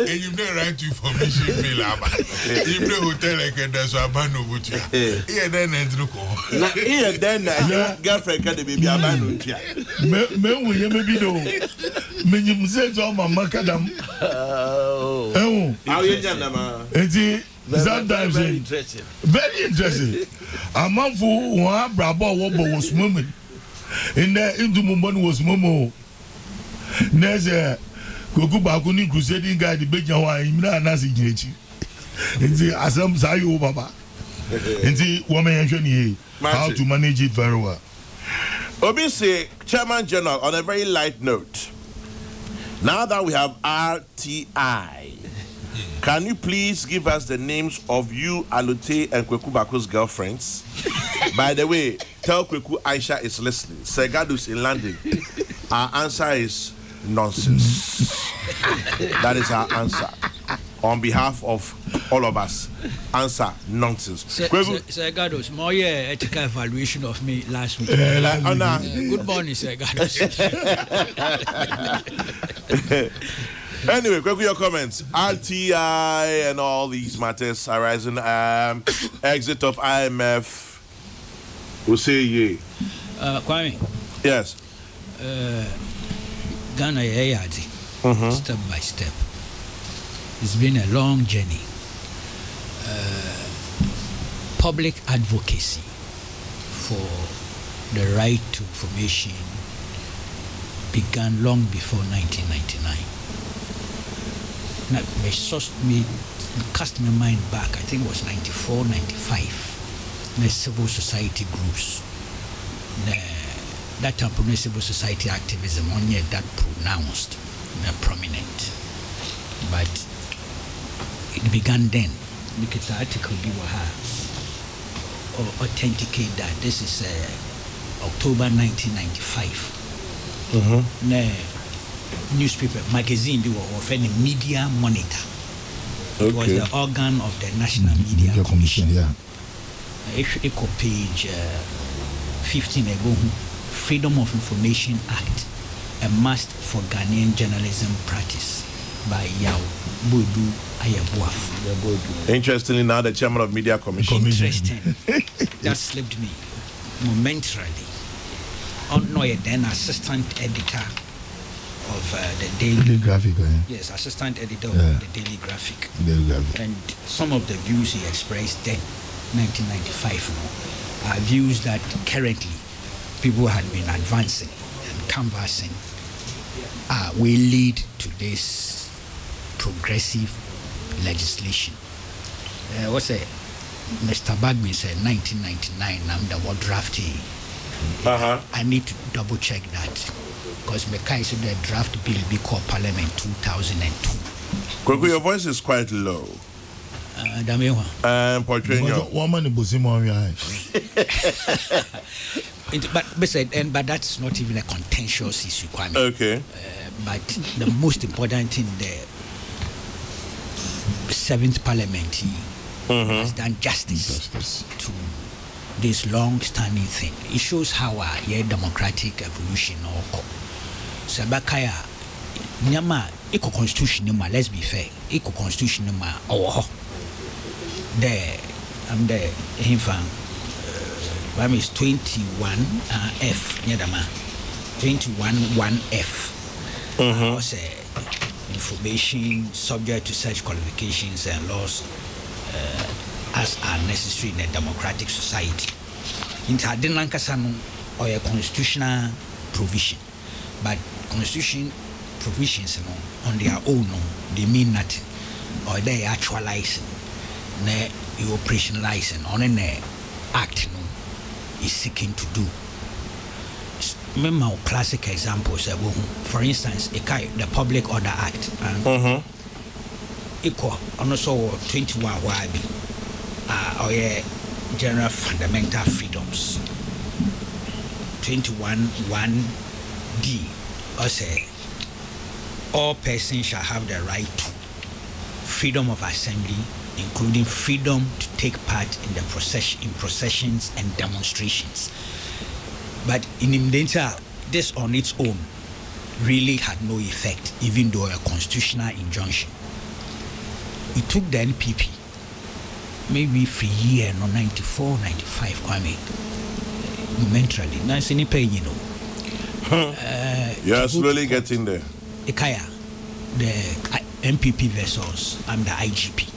you know right to information bill. You know hotel like there's a band of Butia. Here then and look. Here then girlfriend can be a man. Men will you maybe know. Men you say to my macadam. Oh, how you gentlemen? Sometimes very interesting. A man for one brabo was moving. In there into Mumban was Momo. There's a Kokokoo crusading guy, the big Imna Nasi Jichi. In the Assam Sayu Baba. In the woman how to manage it very well. Obviously, Chairman General, on a very light note, now that we have RTI, can you please give us the names of you, Alute, and Kweku Bako's girlfriends? By the way, tell Kweku Aisha is listening. Segadus in London. Our answer is nonsense. That is our answer. on behalf of all of us, answer nonsense. Sir Gados, more ethical evaluation of me last week. Good morning, Sir Gados. Anyway, quick your comments. RTI and all these matters arising. Exit of IMF. We'll say ye. Kwame. Yes. Ghana step by step. It's been a long journey. Public advocacy for the right to information began long before 1999. Now, me cast my mind back, I think it was 94, 95. The civil society groups. That time, civil society activism only that pronounced, prominent. But it began then. Because the article or authenticate that this is October 1995. Newspaper magazine they were offering media monitor. It was the organ of the National Media Commission. Echo page 15 ago, Freedom of Information Act, a must for Ghanaian journalism practice by Yao Bodu Ayabuaf. Interestingly, now the chairman of Media Commission. Interesting. That slipped me momentarily. Then assistant editor of the Daily Graphic. Yes, assistant editor of the Daily Graphic. And some of the views he expressed then, 1995, are views that currently people had been advancing and canvassing. Will lead to this progressive legislation. Mr. Bagby said 1999, I'm the word drafty. I need to double check that because Mekai said the draft bill be called Parliament 2002. Kokrokoo, your voice is quite low. But that's not even a contentious issue. Okay. But the most important thing, the 7th Parliament has done justice to this long-standing thing. It shows how a democratic evolution or Sabakaya Nyama eco constitution let's be fair, eco constitution there I'm there is 21 F 21 1F information subject to such qualifications and laws as are necessary in a democratic society. In Tadinlankasano or a constitutional provision, but constitution provisions on their own they mean nothing, or they actualize, they operationalize, on an act is seeking to do. Remember classic examples. For instance, the Public Order Act equal and also 21 YB or general fundamental freedoms 21 1D or say all persons shall have the right to freedom of assembly, including freedom to take part in the processions and demonstrations. But in Indonesia, this on its own really had no effect, even though a constitutional injunction. It took the NPP maybe for a year, 94, 95, Kwame, momentarily. Now it's any pain, You're slowly getting there. Ikaya, the MPP versus the IGP.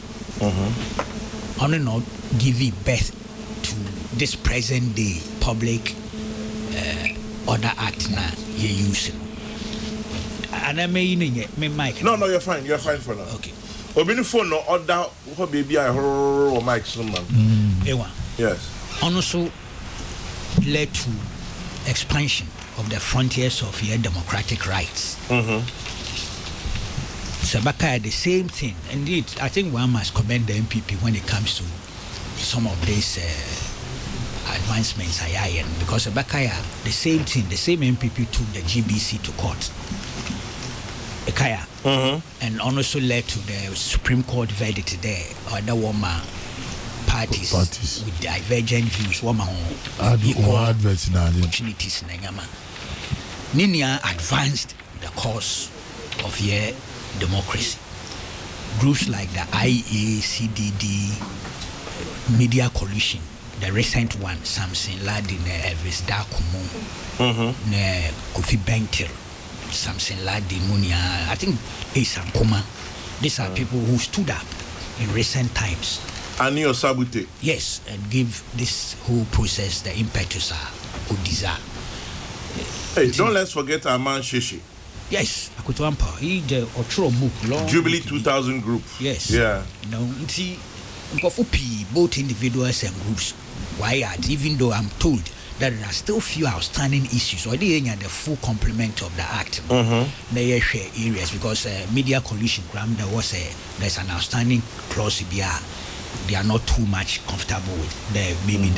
Only not giving birth to this present day Public Order Act now you're using. And I may mic. No, you're fine. You're fine for now. Okay. Phone no order what baby I or mic someone. Yes. Also led to expansion of the frontiers of your democratic rights. Sabaka the same thing. Indeed, I think one must commend the MPP when it comes to some of these advancements because Sabaka the same thing, the same MPP took the GBC to court. Ekaya, and also led to the Supreme Court verdict there. Or the woman parties with divergent views. Woman equal opportunities. Ninia advanced the cause of your democracy. Groups like the IACDD, Media Coalition, the recent one, Samson Ladin, Elvis Dakumu, Kofi Bentil, Samson Ladin, Munia, I think Asan Kuma. These are people who stood up in recent times. And your sabute. Yes, and give this whole process the impetus or desire. Hey, don't let's forget our man Shishi. Yes, Akutuampa. He the Otro book long. Jubilee 2000 group. Yes. Yeah. No, see, both individuals and groups. Why? Even though I'm told that there are still few outstanding issues, or they the full complement of the act. They share areas because media coalition there's an outstanding clause here. They are not too much comfortable with. Maybe in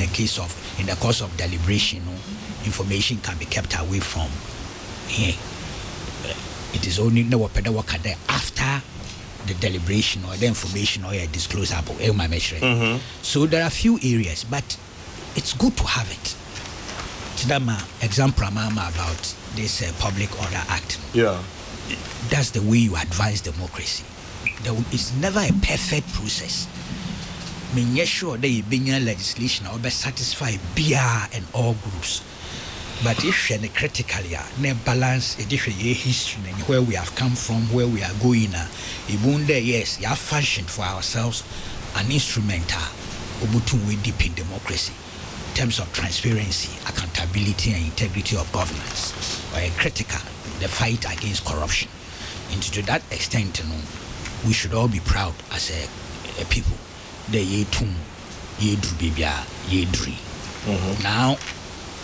the course of deliberation, information can be kept away from here. It is only after the deliberation or the information or disclosable. So there are a few areas, but it's good to have it. Example about this Public Order Act. Yeah, that's the way you advance democracy. It's never a perfect process. Make sure that you bring your legislation or be satisfied BR and all groups. But if you're critically, balance a different history and where we have come from, where we are going, yes, you have fashioned for ourselves an instrumental with deep in democracy in terms of transparency, accountability, and integrity of governance, or critical the fight against corruption. And to that extent, we should all be proud as a people. The yetum, yedru bibia, yedri. Now,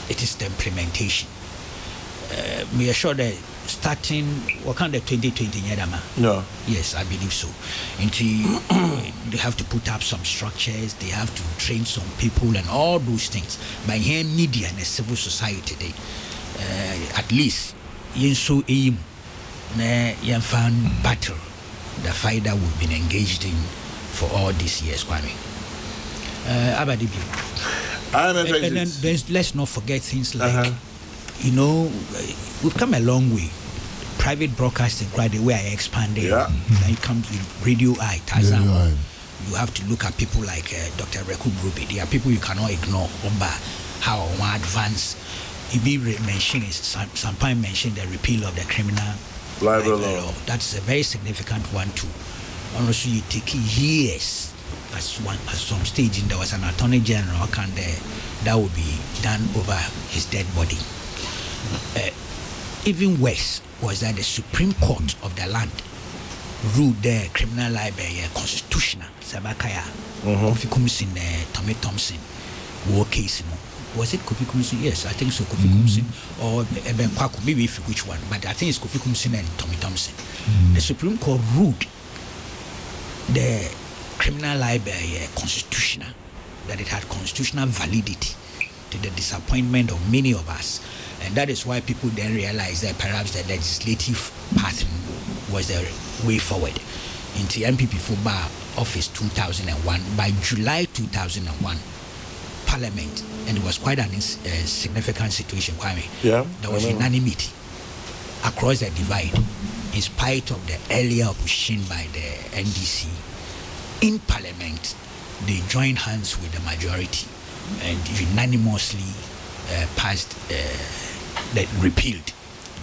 it is the implementation. We are sure that starting what kind of 2020 Yadama? No. Yes, I believe so. Until they have to put up some structures, they have to train some people and all those things. By here, media and civil society, at least, so aim, yen found battle, the fight that we've been engaged in for all these years, Kwame. Abadibi. And then let's not forget things like, we've come a long way. Private broadcasting, right, the way I expanded. Yeah. Then it comes with Radio I, Tazam. You have to look at people like Dr. Reku Grubi. There are people you cannot ignore. How one advance. Ibi mentioned, Sampai mentioned the repeal of the criminal libel law. That's a very significant one too. Honestly, you take years. At some stage, there was an attorney general, that would be done over his dead body. Even worse was that the Supreme Court of the land ruled the criminal libel constitutional. Sabakaya, Kofi Kumsin, Tommy Thompson, war case. Was it Kofi Kumsin? Yes, I think so. Kofi Kumsin or Eben Kwaku, maybe which one, but I think it's Kofi Kumsin and Tommy Thompson. The Supreme Court ruled the criminal libel constitutional, that it had constitutional validity, to the disappointment of many of us. And that is why people then realized that perhaps the legislative path was the way forward. Into MPP Fuba office 2001, by July 2001, Parliament, and it was quite a significant situation, Kwame. Yeah, there was unanimity across the divide, in spite of the earlier opposition by the NDC. In Parliament, they joined hands with the majority and unanimously repealed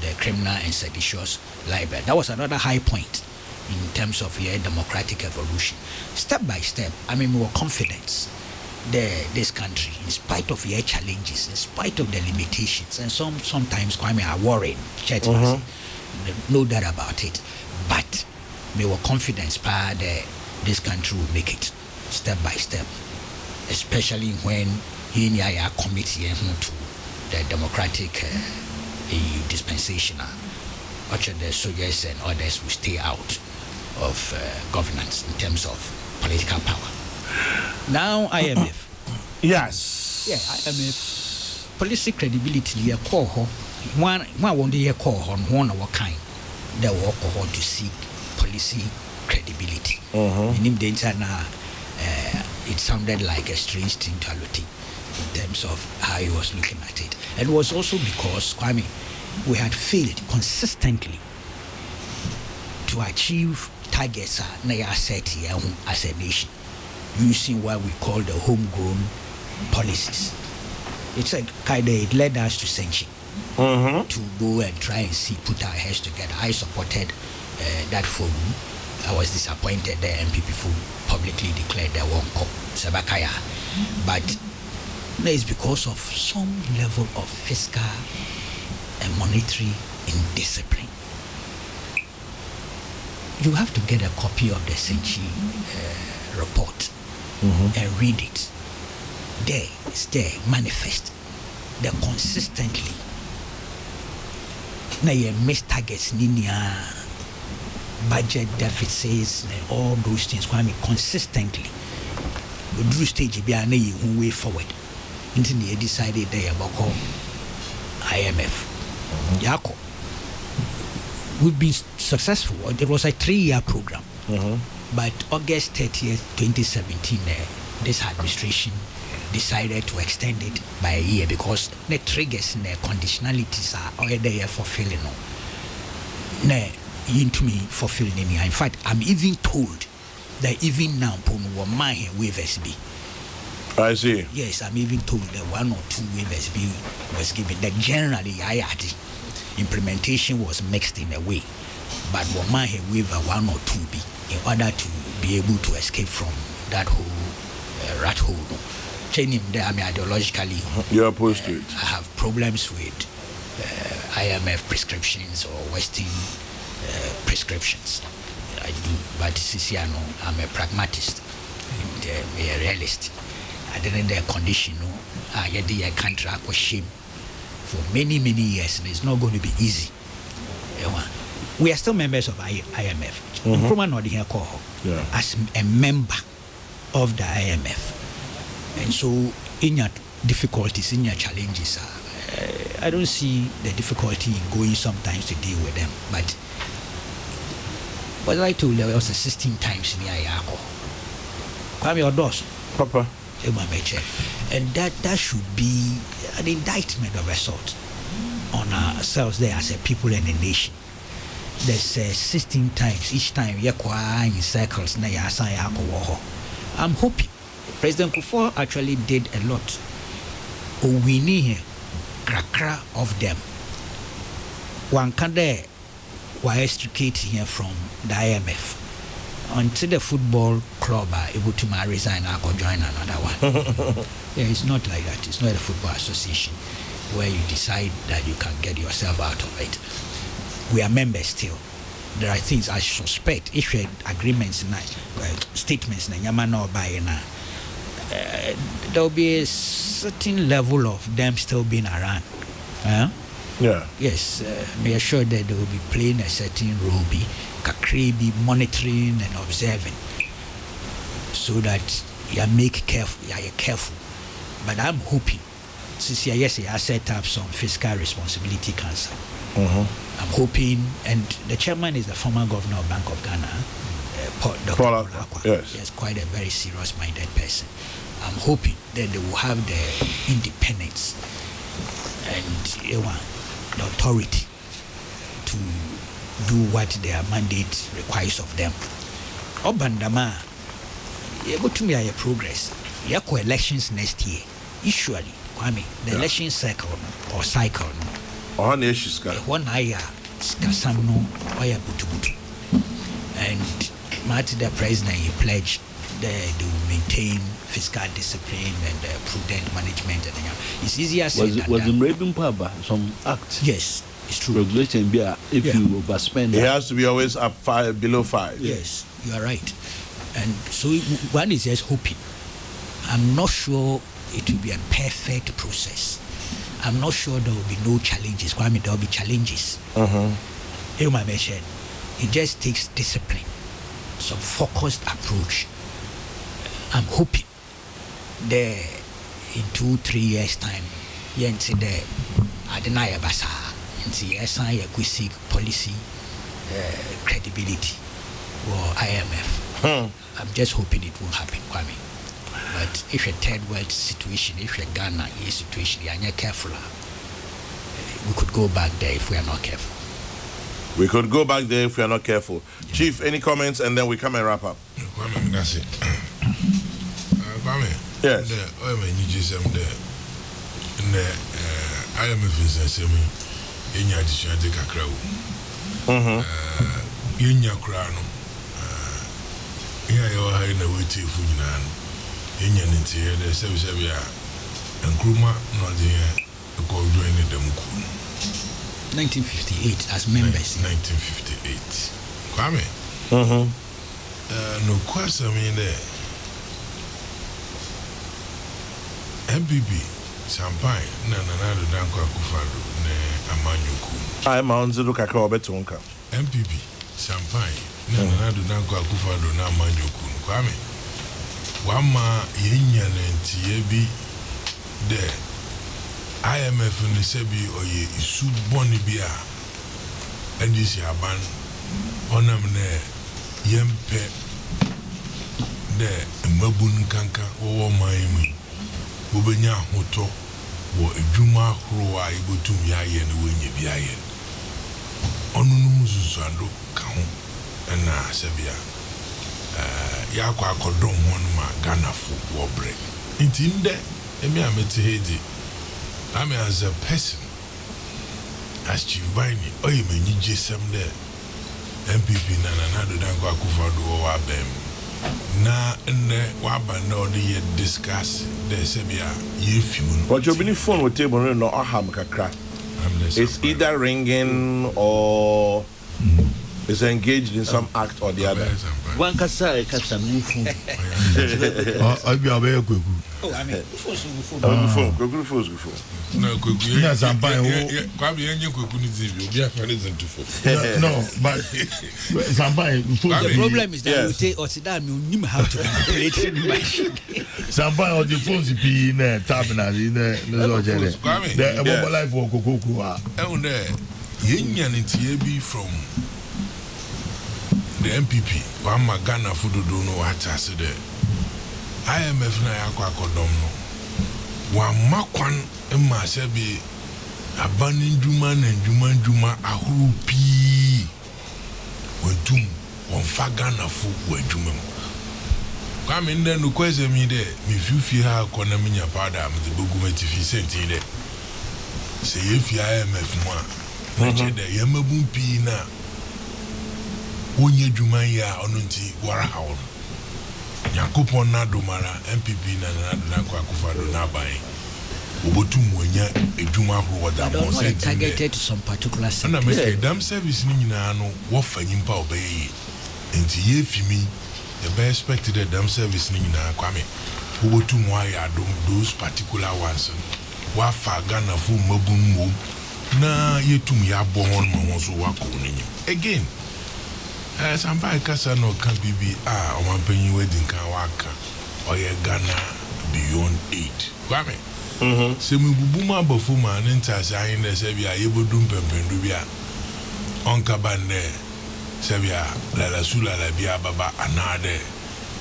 the criminal and seditious libel. That was another high point in terms of democratic evolution. Step by step, we were confident this country, in spite of challenges, in spite of the limitations, and sometimes Kwame are worried, no doubt about it. But we were confident this country will make it step by step, especially when he committee to the democratic dispensation. The soldiers and others will stay out of governance in terms of political power. Now IMF. Yes. Yeah, IMF. Policy credibility, one won't call on one of what kind. the work to seek policy credibility. It sounded like a strange thing to allocate in terms of how he was looking at it. And it was also because, Kwame, we had failed consistently to achieve targets set here as a nation using what we call the homegrown policies. It's like it led us to sanction to go and try and put our heads together. I supported that forum. I was disappointed the MPP publicly declared their one cop Sabakaya, but it's because of some level of fiscal and monetary indiscipline. You have to get a copy of the Senchi report and read it. There, it's there, manifest. They're consistently. Now you miss targets, budget deficits, and all those things. Consistently. We do stage be a way forward. Until they decided they about IMF. Yako. We've been successful. It was a 3-year program. But August 30th, 2017, this administration decided to extend it by a year because the triggers and the conditionalities are already fulfilling. Into me fulfilling. In fact, I'm even told that even now, my waivers be. I see. Yes, I'm even told that 1 or 2 waivers was given. That generally, implementation was mixed in a way, but my waiver 1 or 2 be in order to be able to escape from that whole rat hole. Changing there, ideologically, you're opposed to it. I have problems with IMF prescriptions or Western prescriptions. I do, but I'm a pragmatist and a realist. I didn't their condition. I can't track with shame for many years, and it's not going to be easy. We are still members of IMF. As a member of the IMF, and so in your difficulties, in your challenges, I don't see the difficulty in going sometimes to deal with them. But I told you, there was 16 times in the Ayako. Kwame Odos, Papa. And that should be an indictment of a sort on ourselves there as a people and a nation. There's 16 times, each time in circles. I'm hoping President Kufuor actually did a lot. We need krakra of them. One can there extricate here from the IMF until the football club are able to resign or join another one. Yeah, it's not like that. It's not a football association where you decide that you can get yourself out of it. We are members still. There are things I suspect, if you had agreements, statements, there will be a certain level of them still being around. Yeah. Yes, may assure that they will be playing a certain role, be monitoring and observing, so that you are careful. But I'm hoping, since I set up some fiscal responsibility council. I'm hoping, and the chairman is the former governor of Bank of Ghana, Dr. Paul Akwa. Yes. He's quite a very serious-minded person. I'm hoping that they will have the independence and the authority to do what their mandate requires of them. Obandama, able to me a progress. Yako elections next year. Usually, Kwame, the election cycle or cycle. On issues, guy. One aya, Skasamno, Oya Butubutu. And Martin, the president, he pledged that they will maintain fiscal discipline and prudent management. And it's easier said than done. Was in Rabin Paba some act? Yes, it's true. Regulation be if you overspend. It has to be always up 5, below 5. Yes, you are right. And so one is just hoping. I'm not sure it will be a perfect process. I'm not sure there will be no challenges. There will be challenges. It just takes discipline, some focused approach. I'm hoping there in 2-3 years' time, I deny Basa, and see SI policy credibility or IMF. I'm just hoping it won't happen, Kwame. But if a third world situation, if a Ghana situation, you are careful, we could go back there if we are not careful. We could go back there if we are not careful. Yeah. Chief, any comments, and then we come and wrap up. Kwame, that's it. Kwame. Yes. IMF is saying, "Enya addition de kakra wo." Yenya kra no. Enya yo ha na weti fu nyina no. Enya nti ye de se bia nkruma no de ko join dem ku. 1958 as members. 1958. Kwame. No kwasa me there. MPP champagne na do danko akufado ne amanyoku. I ma onziru kakra obetonka. MPP champagne na do danko akufado na amanyoku. Kwame. Wama yenya ntie bi de IMF ni sebi oye isu boni bia ndisi aban onam ne yempe de mabun kanka wo mai wobenya hoto wo adwuma horo a ibotum ya ye ne wonye bia ye onunu muzuzuando ka ho na sebia ya kwa akodon hon ma Ghana fo wo bre nti nde emi amete hedi I mean as a person as Chief Bini oye menyi jesem de MPP na do danko akufado wa bem na nne waba na odi ye discuss the sebia ye fimu but you been phone with table no aham kakra it's either ringing or is engaged in some act or the other. One kasa mfu. Abi abe kwegu. Oh, I mean, Kokrokoo. No, Kokrokoo. Yeah, Zampine. Kwabi enye Kokrokoo ni TV. Obi afare zentu for. No, but Zampine. The problem is that you take Osidam, you know how to manipulate the machine. Zampine or the phones be na terminal in the mobile life for Kokrokoo. And yenya ntie bi from the MPP wa Ghana food do no what I said IMF na yakwa kodom no wa makwan ma se bi abanin djuma na djuma ahuru pi wontum won fa Ghana fo wa djuma mu kwa me nde no kwese mi de mi fifi ha kona minya pada am de boguma tifi senti de se ye fi IMF mo a na che de yemabun pi na onye djuma ya onunti wara hawo Yakupon na domara MPP na kwa akufado na bai obotum wanya edwuma ho wada mo se targeted to some particular sector. Na me dam service ni nyina no wo fanyimpa obeye enti ye fimi the best expected dam service ni nyina kwa me obotum wa ya dom those particular ones wa fa Ghana fu mabun mo na yetum ya bo hon mo so wa ko ni again Sampai kasa no can be one penny wedding can waka or ye Ghana beyond 8. Kwame. Semi bubuma bafuma nenta sayin de sebia yebodum pempendubia onka bande sebia la sula la bia baba anade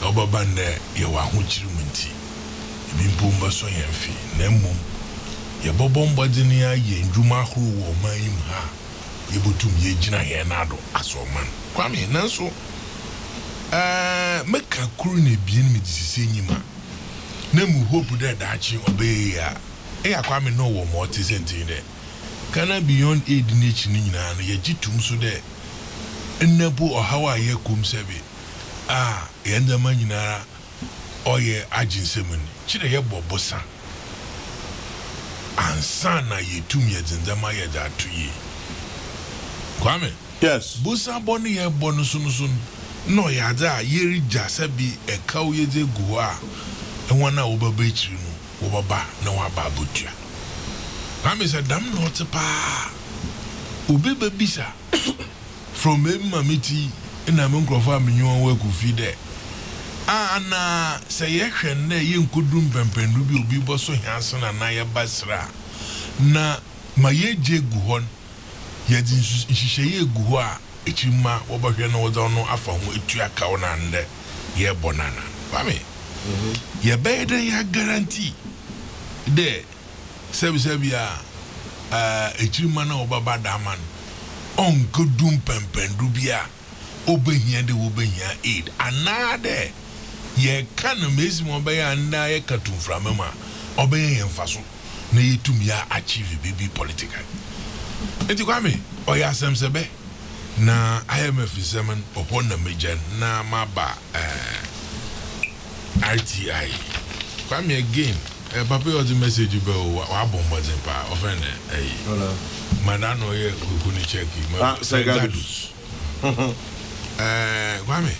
obabande ye wa ho chirumunti ebimpomba so yemfi na mmom ye bobomba dini aye ndwuma horo wo manhim ha yebotum ye gina ye nado asoman Kwame nanso meka kuru na bien me disise nyima na mu hope that dachi obey ya Kwame no wo mo te senti de kana beyond aid nature ni nyina no ye gitum so de enabo ohawa ye kum sebe ye ndama nyina oye aginsemani chire ye bobosa ansa na ye tum ye dzendama ye da tuyi Kwame. Yes. Busa boni ye bonu sunu no ya da yeri jasa bi e kaw ye de guwa e wana obaba echiru no obaba na wa ba botua. Kwame said dam not pa obi babisa from mamiti na me nkrofo amenyo wa ku fi de ana se ye hwe na ye nkodum pempendu bi obi boso hiase na ye basra na ma ye je gu hon yedi nhihye egu ho a ichima wobahwe no wodo no afa ho etua ka wona nde ye bonana kwame ye bede ya guarantee de sebi ichima na obaba daman on kodum pempendu bia obehia de obehia aid anade ye kan mesimo be ya nda ye katum framama obehia ye mfaso na yetum ya achieve bibi political enti kwame oya semsebe na IMF semen upon the major na maba RTI kwame again papa your message be wa bomba zempa offend manano ye kuni cheki segadus kwame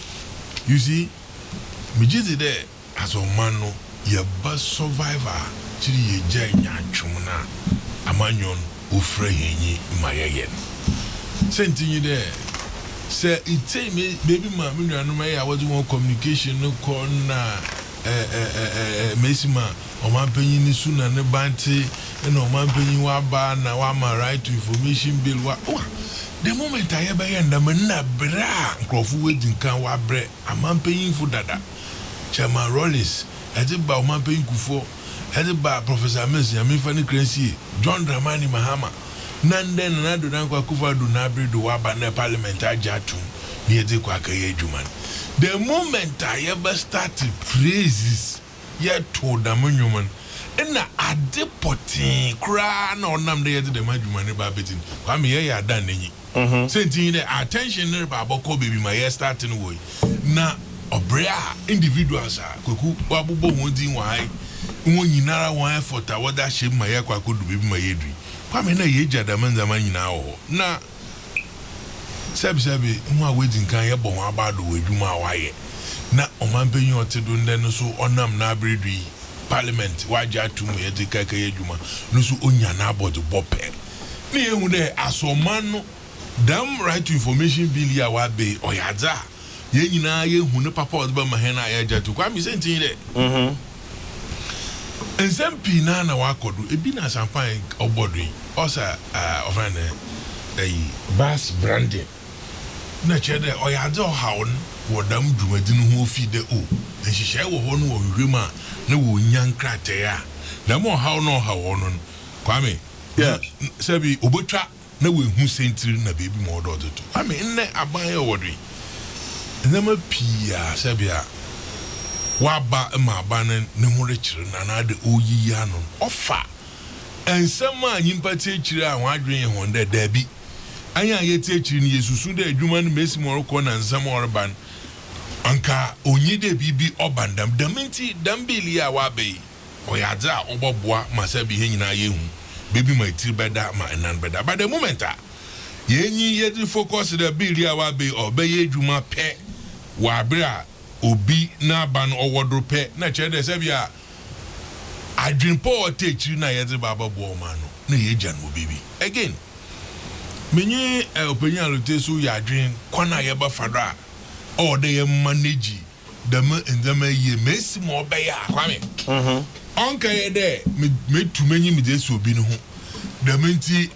you see me jizi there as a man no ye ba survivor chiri ye janya twumna amanyon ofre henyi mayeyen senti there say it say me baby ma me nuanu ma ya was one communication no call na mesima o ma panyin ni suna ne banti na o ma panyin wa ba na wa ma right to information bill wa the moment I ever end am na bra nkrofu wejin kan wa bre am panyin fu dada Chairman Rollins ba o ma panyin kufo ba Professor Messi am fa ni kransi John Dramani Mahama nande na do dan kwa kufa do na bre do wa ba na Parliamentary jatu ni ede kwa kaye juman the moment I ever started praises yet told them human na adepotin kra na onam de yede de madwuma ne ba betin kwa me ye ya dan nyi senti ne attention ne ba boko baby my year starting way na obrea individuals koku wabubo wondin wai won nyinara wan effort awada shame my year kwa kodu baby my yedri kwa me na ye jada manza manyina ho na sebi nwa wedding kan ye bon abado wedwuma waye na omampenyi otedo nde no so onam na abredu Parliament waja atum ye de kaka yedwuma no so onya na abodo bope na ye hu de asoman no dam right to information bill ya wa be oyaza ye nyina ye hu ne papa odba mahena ya jatu kwa mi sentin de enzempi na wakodo ebi na champagne obodo osa ofane bass branding na chede oyaza ohawon wodam dwumadin ho fi de o nhihye wo ho no wo hwema na wo nyankrate ya na mo hawo no hawo no kwame yes sabi obotwa na we hu sentiri na bebi mo do to kwame nne aban ye wodwe nzema pia sabi a waba ma aban ne ho rekire na na de oyi ya no ofa ensema anyimpa tiechire a wadwen ho nde dabi anya yeti ekiri ni yesusu de adwuma no mesi moroko na nsam orban anka onye de bibi obandam damenti dambeli a wabe oyaza oboboa masabi he nyina yehu baby my tiri beda ma enan beda but the moment yenyi yeti focus the bill a wabe obeye adwuma pe wabra obi na ban owodro pe na chede sabia adwinpo otechiri na yeti baba bo ma no na yeja no bibi again menye opinion roteso ya adwin kwana ye ba fada o de ye manage dem ndem ye mesi mo be ya kwame onka ye de me tumenyi me de so bi no ho dem nti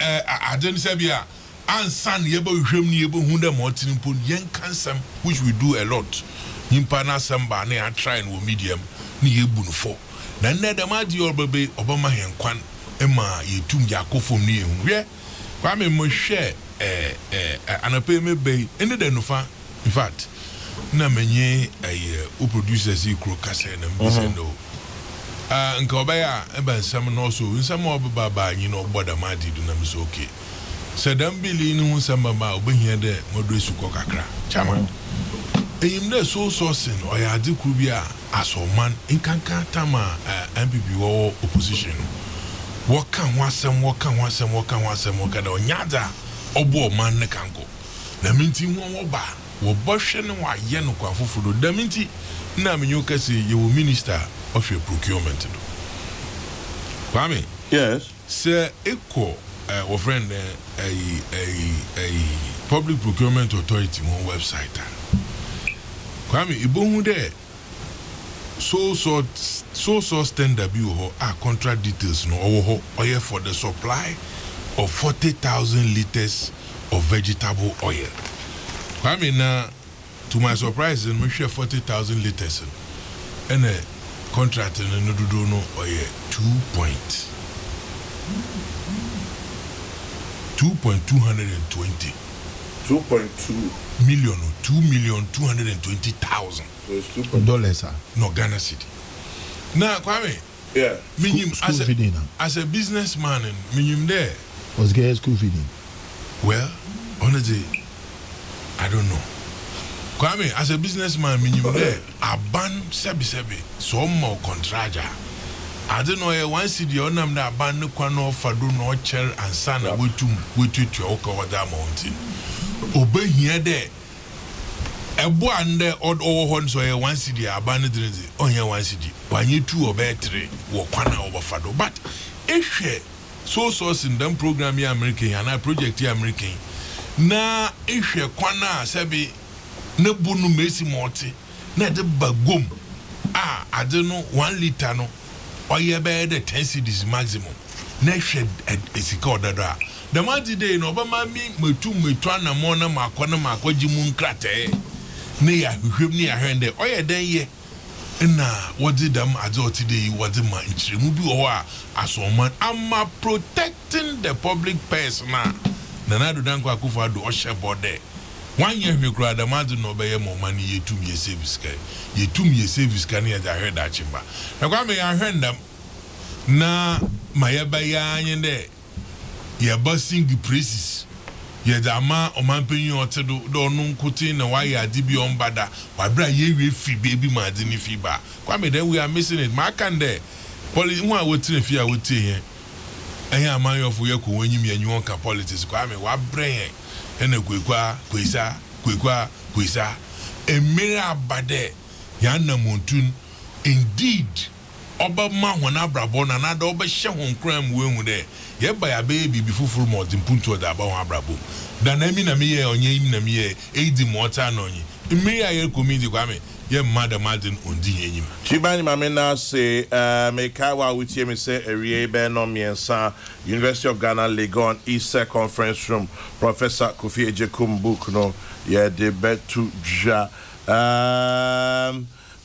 aden sabia ansan ye ba hwem ni ye ba hu dem otin pon yen kansam which we do a lot nimpa na samba na ya try no medium ni ye bu no fo na nne dem adi obebe obama hen kwan ema ye tum yakofom ni ye hu hwe kwame mo hwe anape me be ene de no fa in fact na menye o producers ikro kase na mbisendo nka obaya eba nsam no so nsam obaba ba nyi no oboda madi do na mso okay sedam bili ni hu samba ma obehia de modo esuko kakra chama eyim de so sourcing oya ade kru bia asoman nkanka tama MPP wo opposition waka wasem wakada onyaza obo man ne kanko na minti won oba wo bohwe ne wa ye no kwa fofudo da minti na menyo kase ye wo minister of procurement do kwame yes se eko wo friend public procurement authority on website kwame ibohu de so standard bi ho contract details no owo oil for the supply of 40,000 liters of vegetable oil Kwame na, to my surprise, we share 40,000 liters. And a contract in no do no or 2.220. 2.2 million, 2,220,000. So it's $2. No, Ghana City. Now, Kwame. Yeah. School feeding. As a businessman, minimum there. Was getting school feeding. Well, honestly, I don't know. Kwame, as a businessman, minimum there. A ban sebi so more contraja. I don't know. One city on them that ban no kwano fado no chair and sana we to oka wada mountain. Obey here there. A boy under odd over so one city abandoned on your one city. When you two or better walk one over fado. But if so in them program here American and I project here American. Na if kwana sabi ne bunu mesi morty na de bagum. I don't know 1 liter no or ye bear the 10 cedis maximum. Ne shed at Esika dada. The man today no Obama me metwana mona makwana makwaji mun krate. Ne ya hwemni ahwende oye den ye na wodi dam ajo today wodi ma nchiremu bi o a asoman ama protecting the public purse na do danko akufo do o shebo there 1 year we kura the man no be ye mo mani yetum ye service kai na ya heard that chimba na kwa me ya hwendam na mayaba ya anyende ye busting the praises ye dama omanpenyi otedo do no nkote na wa ya dibi ombada wa bra ye we fi baby ma de ni fi ba kwa me then we are missing it ma kan there poli won a wotire fi a wotie yen eyan aman yo fu ye ko wanyim ye nyon ka politics kwa me wa bren ene kwesa emire abade ya na montun indeed oba ma hona brabo na da oba hye hon kram we hu de ye ba ya baby before mo dimpunto da ba hon abrabo da na mi na me ye onye im na me ye edi mota na onye emire aye community kwa me ye madam ondi enyim Chibani mamena say mekawa wutie me say erie be no miensa University of Ghana Legon East Conference Room Professor Kofi Ejekum book no ye de betu ja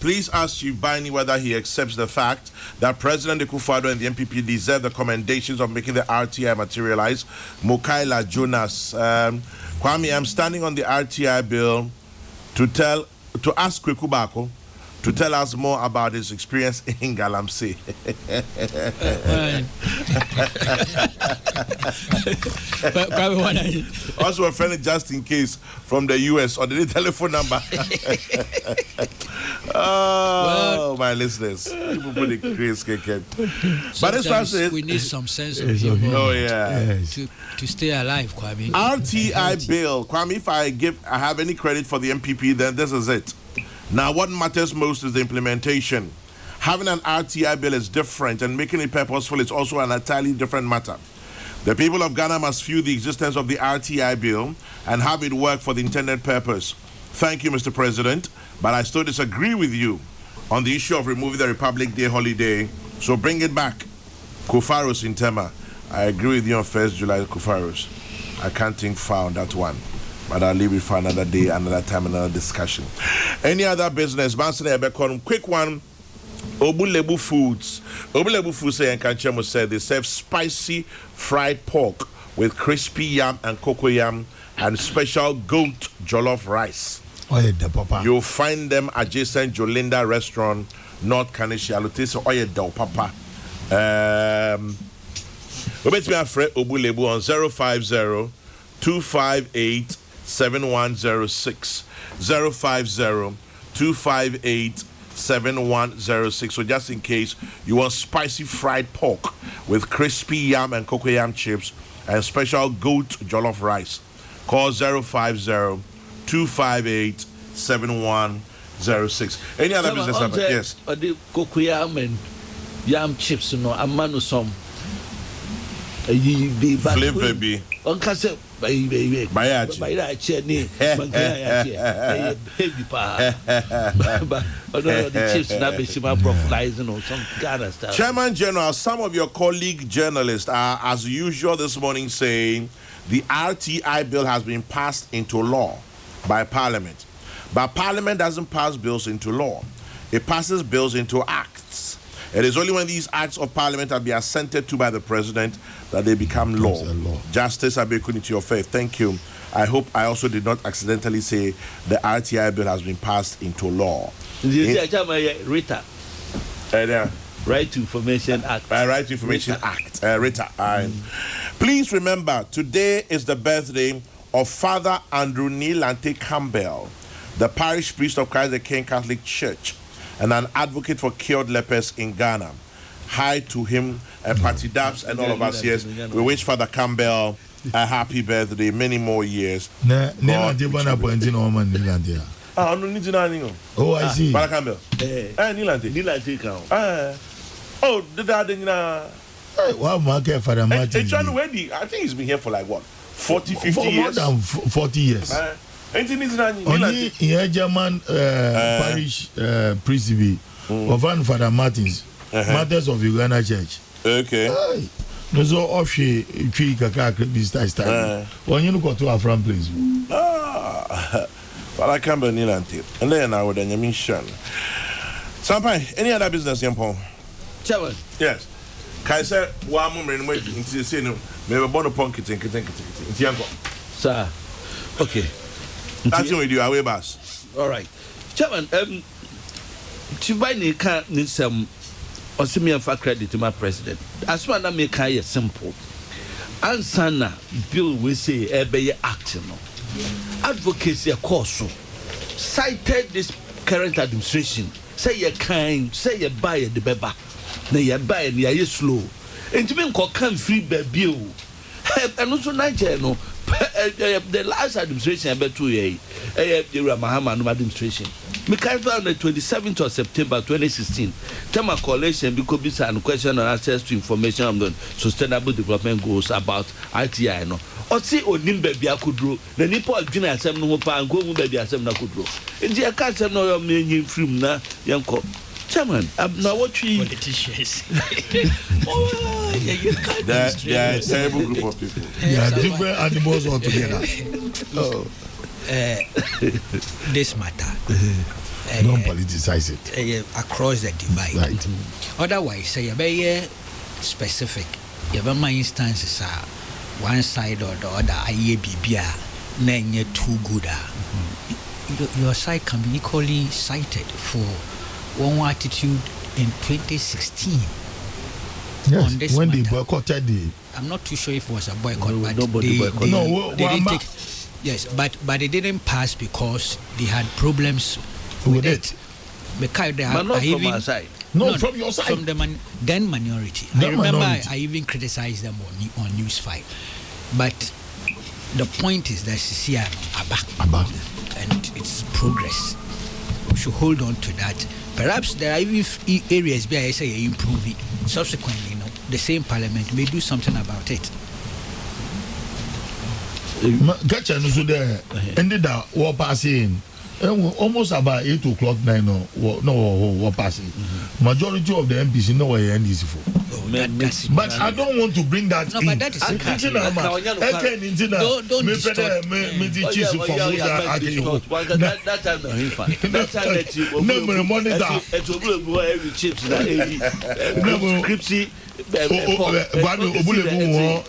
please ask Chibani whether he accepts the fact that President Akufo-Addo and the MPP deserve the commendations of making the RTI materialize. Mukaila Jonas Kwame, I'm standing on the RTI bill to ask Kwekubako to tell us more about his experience in Galamsey. Also a friend just in case from the US or the telephone number. Oh, my listeners. People put it crazy. But this was it. We need some sense of humor. Oh, yeah. To stay alive, Kwame. RTI bill. Kwame, if I have any credit for the MPP, then this is it. Now, what matters most is the implementation. Having an RTI bill is different, and making it purposeful is also an entirely different matter. The people of Ghana must view the existence of the RTI bill and have it work for the intended purpose. Thank you, Mr. President, but I still disagree with you on the issue of removing the Republic Day holiday, so bring it back. Kufaros in Tema. I agree with you on 1st July, Kufaros. I can't think far on that one. But I'll leave it for another day, another time, another discussion. Any other business? Quick one. Obulebu Foods. Obulebu Foods said they serve spicy fried pork with crispy yam and cocoa yam and special goat jollof rice. Oye de papa. You'll find them adjacent Jolinda restaurant, North Kanisha. Oye de papa. We bet me a friend Obulebu on 050-258-7106 050-258-7106. So just in case you want spicy fried pork with crispy yam and cocoa yam chips and special goat jollof rice, call 050-258-7106. Any other business? Yes. The cocoa yam and yam chips, no, I'm man some. Flavor be. Uncle said, baby, by that chenny, baby, but the chips not be profiling or some kind of stuff. Chairman General, some of your colleague journalists are, as usual, this morning saying the RTI bill has been passed into law by Parliament. But Parliament doesn't pass bills into law. It passes bills into acts. It is only when these acts of Parliament are assented to by the President that they become law. Justice Abekuniti to your faith. Thank you. I hope I also did not accidentally say the RTI bill has been passed into law. Rita. Right to Information Act. Right to Information Act. Rita. Please remember, today is the birthday of Father Andrew Nilante Campbell, the parish priest of Christ the King Catholic Church and an advocate for cured lepers in Ghana. Hi to him and Patty Dabbs and all of us. Yes, we wish Father Campbell a happy birthday, many more years. Oh, I see. Father Campbell. Nilante. Oh, the dad. Father Martin. I think he's been here for like what? 40, 50 years? More than 40 years. Only German parish priest of Father Martins, Mothers of Uganda Church. Okay. No, so off she tree kaka this time. When you go to our front place. Father Campbell Nilante. And then I would mission. Sampai, any other business, young Paul? Chairman. Yes. Kai say one moment wait until say no. Maybe born upon kitten. Sir. Okay. That's with you away bus. All right. Chairman, Chibani can't need some or send me for credit to my president. As one that make it simple. Ansana bill we say ebe acting. Advocacy a course cited this current administration. Say you're kind, say you buy the beba. Na you buy and you slow. And to me can free baby. And also Nigeria no the last administration about 2 years, Mahama administration. Me carried on the 27th of September 2016. Tema coalition because this and question on access to information on the sustainable development goals about ITI no. Or see onim baby akudro. The nipo adwina asem no pa anko mu baby asem na kudro. Enti aka asem no me film na yanko. Chairman, I'm now watching politicians. They are a terrible group of people. They are different animals altogether. This matter. Don't politicize it. Across the divide. Right. Otherwise, say a very specific. You have my instances are one side or the other. IABBA, name too good. Your side can be equally cited for one attitude in 2016. Yes, on this when matter. they boycotted the. I'm not too sure if it was a boycott, but nobody boycotted. they didn't take. Yes, but they didn't pass because they had problems with it. Because they But not from our side. No, from your side. From the then minority. The I remember minority. I even criticized them on News 5. But the point is that Abba. and it's progress. We should hold on to that. Perhaps there are even areas where I say improve it. Subsequently, the same parliament may do something about it. Catch and so there ended up war passing. Almost about 8 o'clock 9 war passing. Majority of the MPs know where NDC for. But I don't want to bring that in. But that is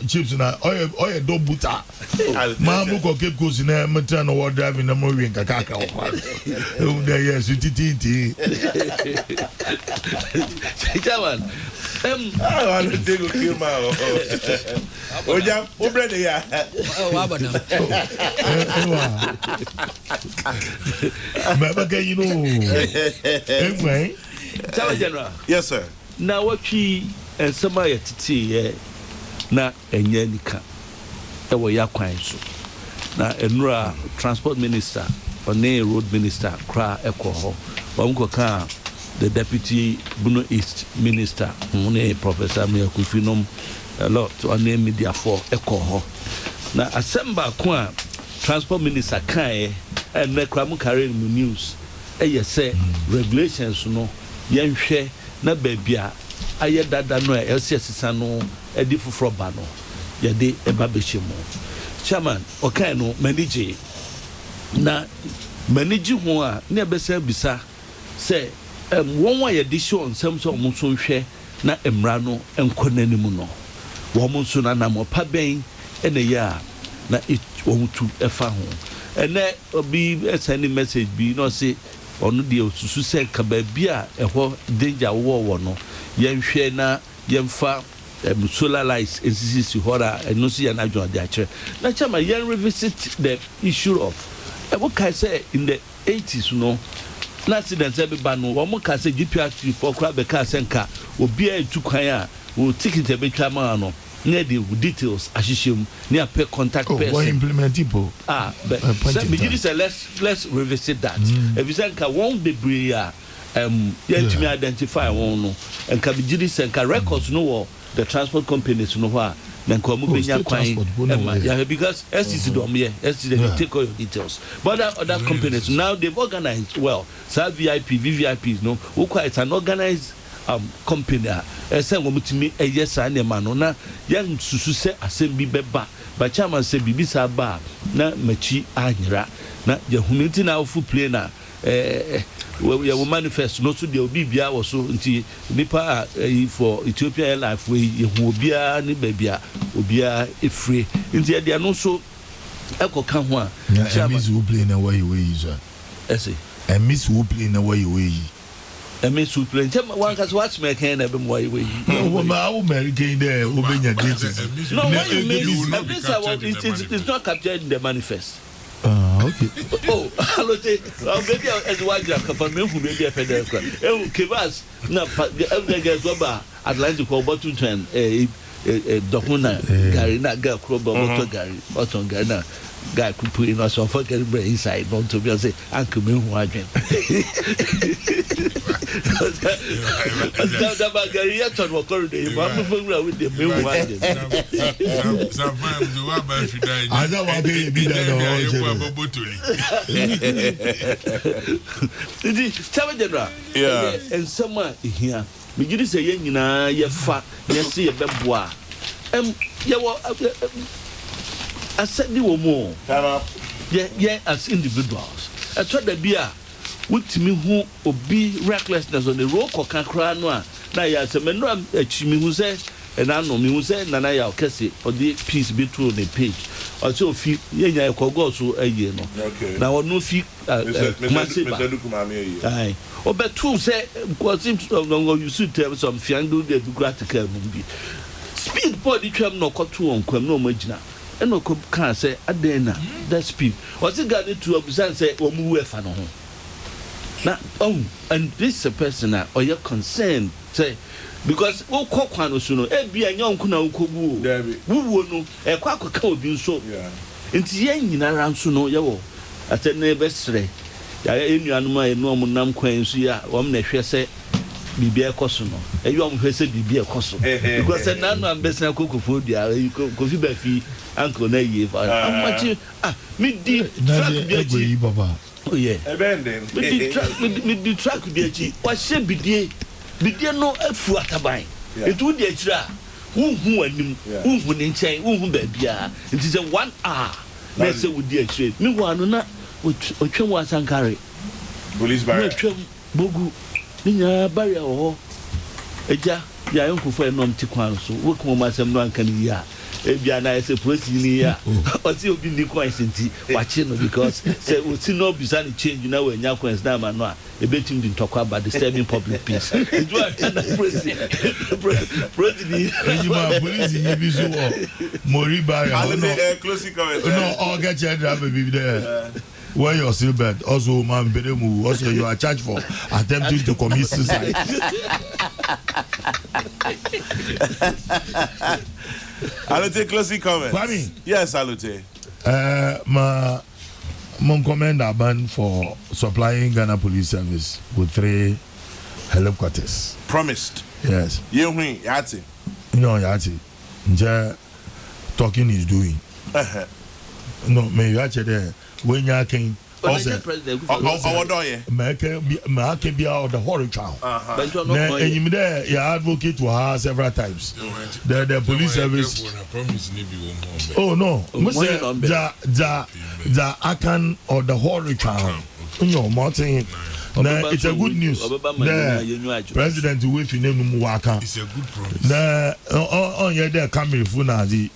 chips na oye do buta mamu ko keep goes na metra no war driving na mo wi nkaka o there yes titi Chairman, I want to take a kill my Oja, brother ya. But you know anyway. General. Yes, sir. Now what we and somebody titi na enye nika e wo ya kwan so na enura transport minister or road minister kra ekoho wamkoka the deputy Bruno East minister Professor Miyakufinom a lot on the media for ekoho na assemble kwa transport minister kan and nekramu carry news e say regulations no yenhwe na babia aye dada no e sesa no e di foforo ba no ye de e ba behemu chairman okay no manage na manage ho a na besa bisa say won wa ye de show nsem so mo so hwe na emra no enkonanimu no wo mo so na mo pa ben ene ya na wo mutu efa ho ene obi send message bi no say onu de osusu se ka ba bia eho danger wo no yenhwe na yemfa solar lights nsisi hora eno si ya na adwo de akere na chama yen revisit the issue of what can say in the 80s no na accident e be ba no wo mo ka say GPS for kra be ka senka obi a etu kwan a wo ticket e be twa ma no na the details ahihiem na pay contact person what implement people but me say let's revisit that if you say ka won bebre a yet me identify one no and ka be gidi say ka records no wo the transport companies no ho then come benya kwan because STC do me STC they take all your details but other companies now they've organized well so VVIPs no it's an organized company say wo mutimi yes and man no na yan susu se asem bi beba ba chairman say bibi sa ba na machi anyira na je huminti na ofu play na we will manifest no so the obibia was so nti nipa for Ethiopia Airlines we hu obia ni babia obia efre nti e dia no so ekoka ho a miss who play na way so ese miss who play na way miss who play one cause watch me can be more way no ma American there obenya dates no what you miss it's not captured in the manifest. Okay. Oh, hello. Maybe as why you have from me who may be a pedal. Kivas, no, every guys over Atlantic or bottom trend, a Dokuna, Gary, not girl, Crobo, Motor Gary, Otton Garner, guy could put in us on fucking brain inside, not to be say, Uncle me who I can. Gary, I thought what current day, with the mill. Sometimes the one if you die, I don't want to be there. Yeah, and someone here. Me gidi say yen nyina ye fa ye se ye beboa ye wo asedi wo mo ye as individuals I thought that be a wutimi hu obi recklessness on the road kokakra no a na ya se me no achimi hu se and I know me hu se na na ya okese or the piece be through the page or so fi ye nya ekogo so aye no na wonu fi ai obetu say because him you should tell some fiandu de gratical mumbi speed body twam no koto on kwam no magina e no kan say adena that speed was it got to observe say omu wefa no ho na and this a person or your concern say because wo kokwa no so no e bia nyonku na ukobu wo no e kwa kwaka obi nso nti ye nyina ran so no ye wo atene besre ya enuanum a enu omunam kwan so ya wom na hwe se bibia ekoso no eyom hwe se bibia ekoso because nanu ambesna kokofo dia kofi ba fi uncle na ye amachi me di track bia baba oh yeah ebenden me di track bia chi wa hye bidie no afu ataban etu di akira unhu anim unhu ne nchen unhu ba bia it is a 1 hour na se wo di akira me wo anu na otwem wasankare police barrier otwem bogu ninya barrier ho eja ya yonkufo enom ti kwan so wo ko masem no anka ni ya ebia na ese police ni ya oti obi ni kwan senti wache no because say oti no bisa ni change na we nya kwan na ma no a ebetim di ntokwa about disturbing public peace edu na police ejima police ni bi so mori barrier no all get your driver be there. Where your seatbelt also man bedemu also you are charged for attempting to commit suicide. Alute closing comments. Kwame. Yes, Alute. Mon commander ban for supplying Ghana Police Service with 3 helicopters. Promised. Yes. Yehui yati. No yati. Nje talking is doing. No me yache there. When you can Make be out the horror child. Advocate to her several times. The police service. Oh no, the Akan or the horror child. No, Martin. It's a good news. The president with you name Muwaka. It's a good promise. On your there coming Funazi.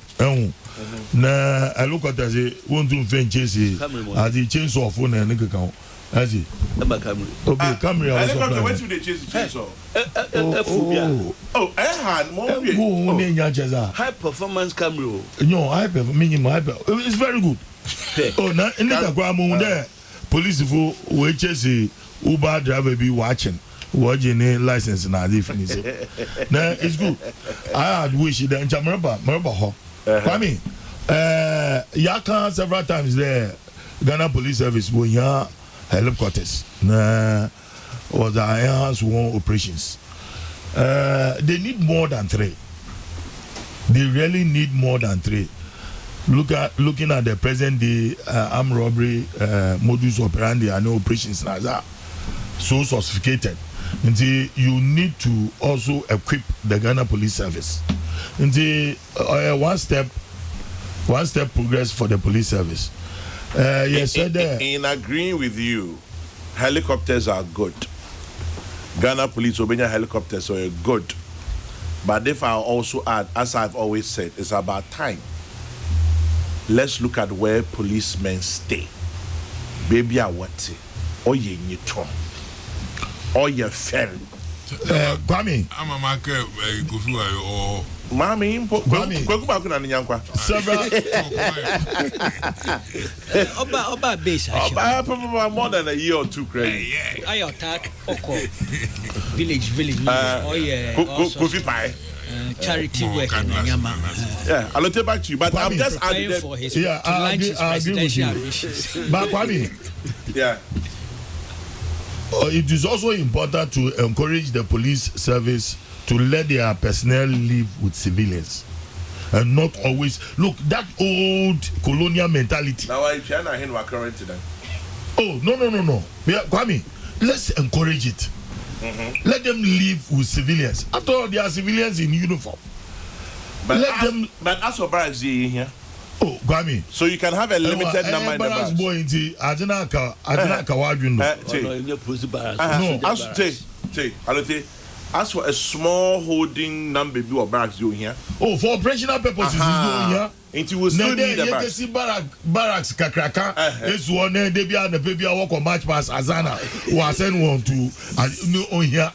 Na I look at as a one to chase as the chainsaw phone and nigga count. As he okay, camera. I don't know what they chase the chainsaw. I had more high performance camera. No, minimum hyper. It's very good. Oh, now in the ground there, police we chase Uber driver be watching a license na definition. Now it's good. I had wish that in remember Kwame, Yaka several times there, Ghana Police Service when ya helicopters was the enhanced war operations. They need more than 3. They really need more than 3. Looking at the present day armed robbery modus operandi and operations like that, so sophisticated. Until you need to also equip the Ghana Police Service. Until one step progress for the police service. Yes, in agreeing with you, helicopters are good. Ghana Police Obenya helicopters are good. But if I also add, as I've always said, it's about time. Let's look at where policemen stay. Baby, I want it. Or ye nitron. Or ye ferry. Kwame. I'm a marker. Go through or. Mami, go back na nyankwa. Several. Oba base. More than a year or 2 credit. I attack Oko. Village. Oh yeah. Kofi Pie. Charity work in Yama. Yeah, I'll take back to you, but Kwame, I'm just adding for his I agree with you. But Kwame, yeah. It is also important to encourage the police service to let their personnel live with civilians and not always look that old colonial mentality. Now I China and we're current today. Oh no. Yeah, Kwame, let's encourage it. Let them live with civilians. After all, they are civilians in uniform. But as for barracks here. Oh, Kwame. So you can have a limited number in the barracks. Boy, as for a small holding number of barracks doing here. Oh, for operational purposes, is doing here. It will still need a barracks kakraka. It's one day they be on the baby walk on match pass Azana. Who are sent one to no here.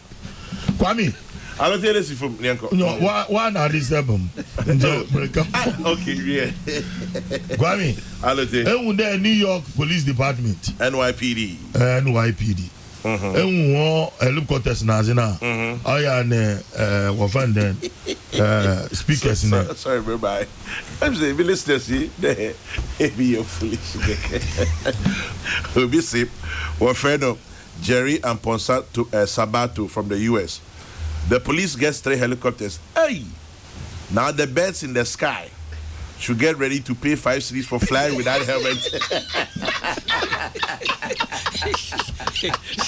Kwame. I don't tell this from Nyanko. No, one are this album. Okay, yeah. Kwame. I don't tell. And the New York Police Department. NYPD. Helicopters Nazina. I am one then speakers. Sorry, bye. I'm saying, listeners, see, be foolish. We'll be safe. We're friend of Jerry and Ponsa to Sabato from the US. The police gets 3 helicopters. Hey! Now the birds in the sky should get ready to pay 5 cities for flying without helmets.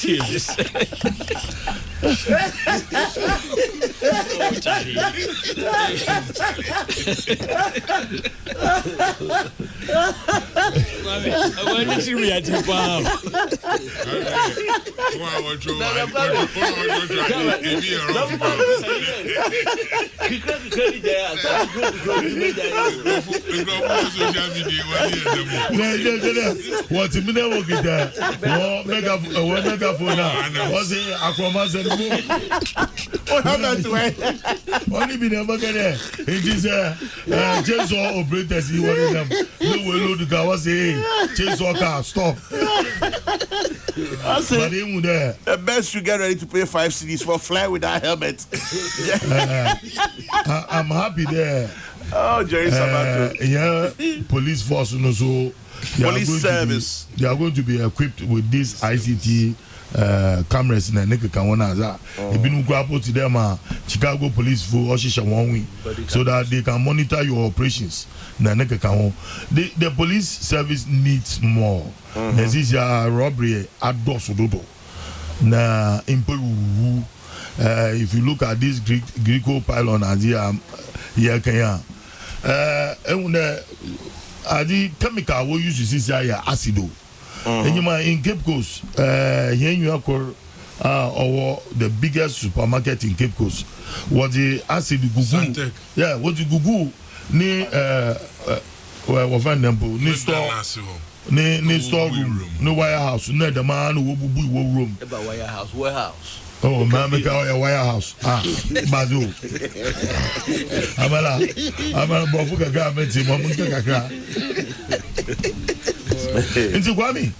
Jesus. I want to see me at the bar. What you mean? Megaphone now. Was it Aquaman and What happened to it? Only be never get there. It is chainsaw operators. You want them? No way, load the car. Was it chainsaw car? Stop. I said, the best you get ready to pay 5 cities for fly without helmet. I'm happy there. Oh, Jerry Sabato. Yeah, police force also. Police service. They are going to be equipped with this ICT cameras na ne keka won aza ebinu go report to them Chicago police for oshisha one way so that they can monitor your operations na ne keka won the police service needs more this is a robbery adosododo na impewu if you look at this Greco pylon as here Kenya adi chemical we use to see acido in Cape Coast here you are or the biggest supermarket in Cape Coast was the acid gugu yeah what the gugu ni we find them ni store ni store room no warehouse no the man who bubu room about warehouse oh man make a warehouse bazo amala bofu kaka meti mo mun kaka Inti Kwame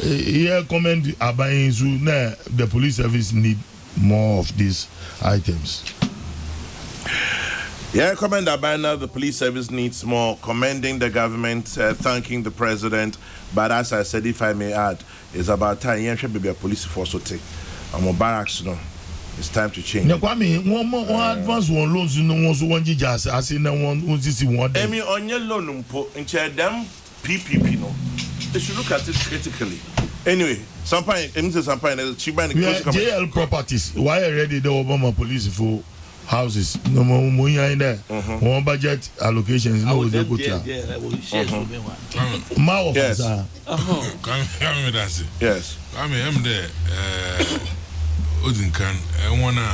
here comment abayin zu na the police service need more of these items. Yeah, comment abayin the police service needs more, commending the government, thanking the president, but as I said, if I may add, it's about time you should be a police force to take. I'm a barracks no. It's time to change. Kwame, one advance one loans no one so one jijas as in one one. Emi on your loan in them PPP no. They should look at it critically. Anyway, sometimes JL properties. Why already the Obama police for houses? No more in there. One budget allocations. No, they go to. Yes. Yes. I mean, I'm there. Odinkan, I wanna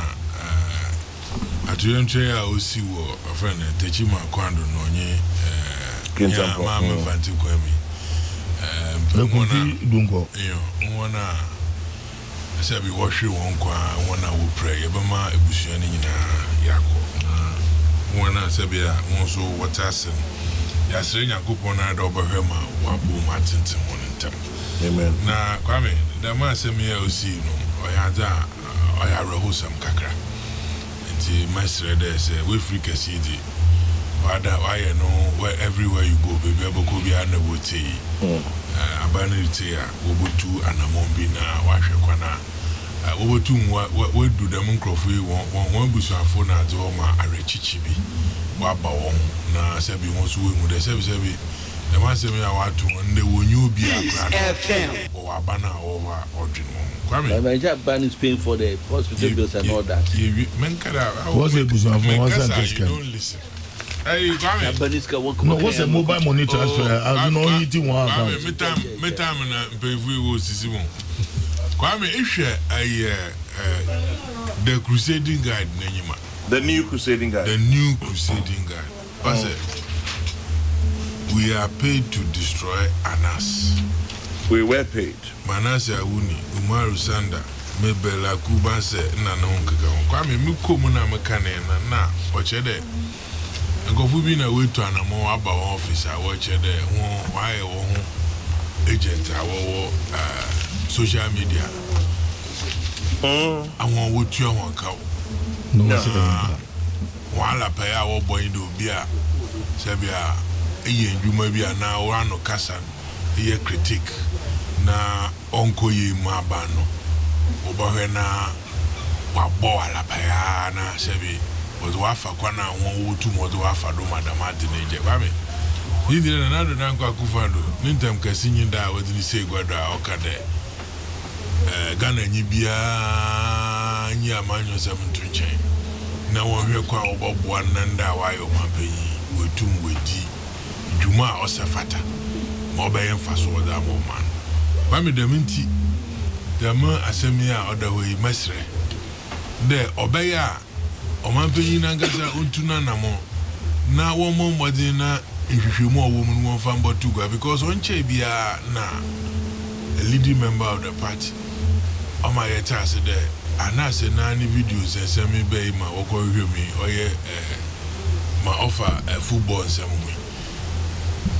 at your chair. I will see what a friend Techima Kwando Nonye. Mama Fanti Kwemi. Dungo. One I said, we wash you one qua, one I will pray. Ebama, Ebusiani Yako. One I said, also what I said. Yasrin Yakupona over Hema, Wabu Martin, one in time. Amen. Now, Kwame, the man said me, I see no, I have a wholesome kakra. And the master there said, we freak a CD. Why you know where everywhere you go, baby, Aboko be under Woty, Abanity, Obutu, and a Mombina, Washakwana. Obutu, what do the Munkrofi one bush and phone at Zoma, a Rechichibi, Wabawon, Na Sabi wants to win with the service. The man said, I want to, and they will you be a grand or Abana over ordinary. My job ban is paying for the hospital bills and all that. What's it? You don't listen. Hey, no, what's a mobile money transfer? I don't know anything. One me time and pay we will see one. Kwame, if the crusading guide, the new crusading guide. The new crusading guide. Pastor, we are paid to destroy Anas. We were paid. Manase Awuni, Umaru Sanda, Mebela Kubanse, Nanonka. Kwame, Mukumuna Makane, na, watch it. And go for being away to an more about office. I watch it there. Why agent, our social media. I want what you want cow. While I pay our boy do beer, Sabia, you may be now run or Cassan, a critique. Na Uncle Ye Mabano, Obahena, Waboa la Payana, Sabi. Was wafa kwana one two more to wafa do madam teenager. Baby, he did another Nanka Kufando. Meantime, Cassinian da was in the say Guada or Cade. Ghana Nibia, Nia Manu 7 to chain. Now one here qua Bob one Nanda, why o Mampay, with two with tea, Juma or Safata, Mobile and Faso, that woman. Mammy the Minty, the man Asemia or the way Mestre. There, Obaya. Omampeni nangasa untuna namo na womo modina ihwehwemu a woman won fan botuga because on bia na a leading member of the party oma yeta se there anase na ni videos esemi be ma okohwemi oye ma offer a football nsemu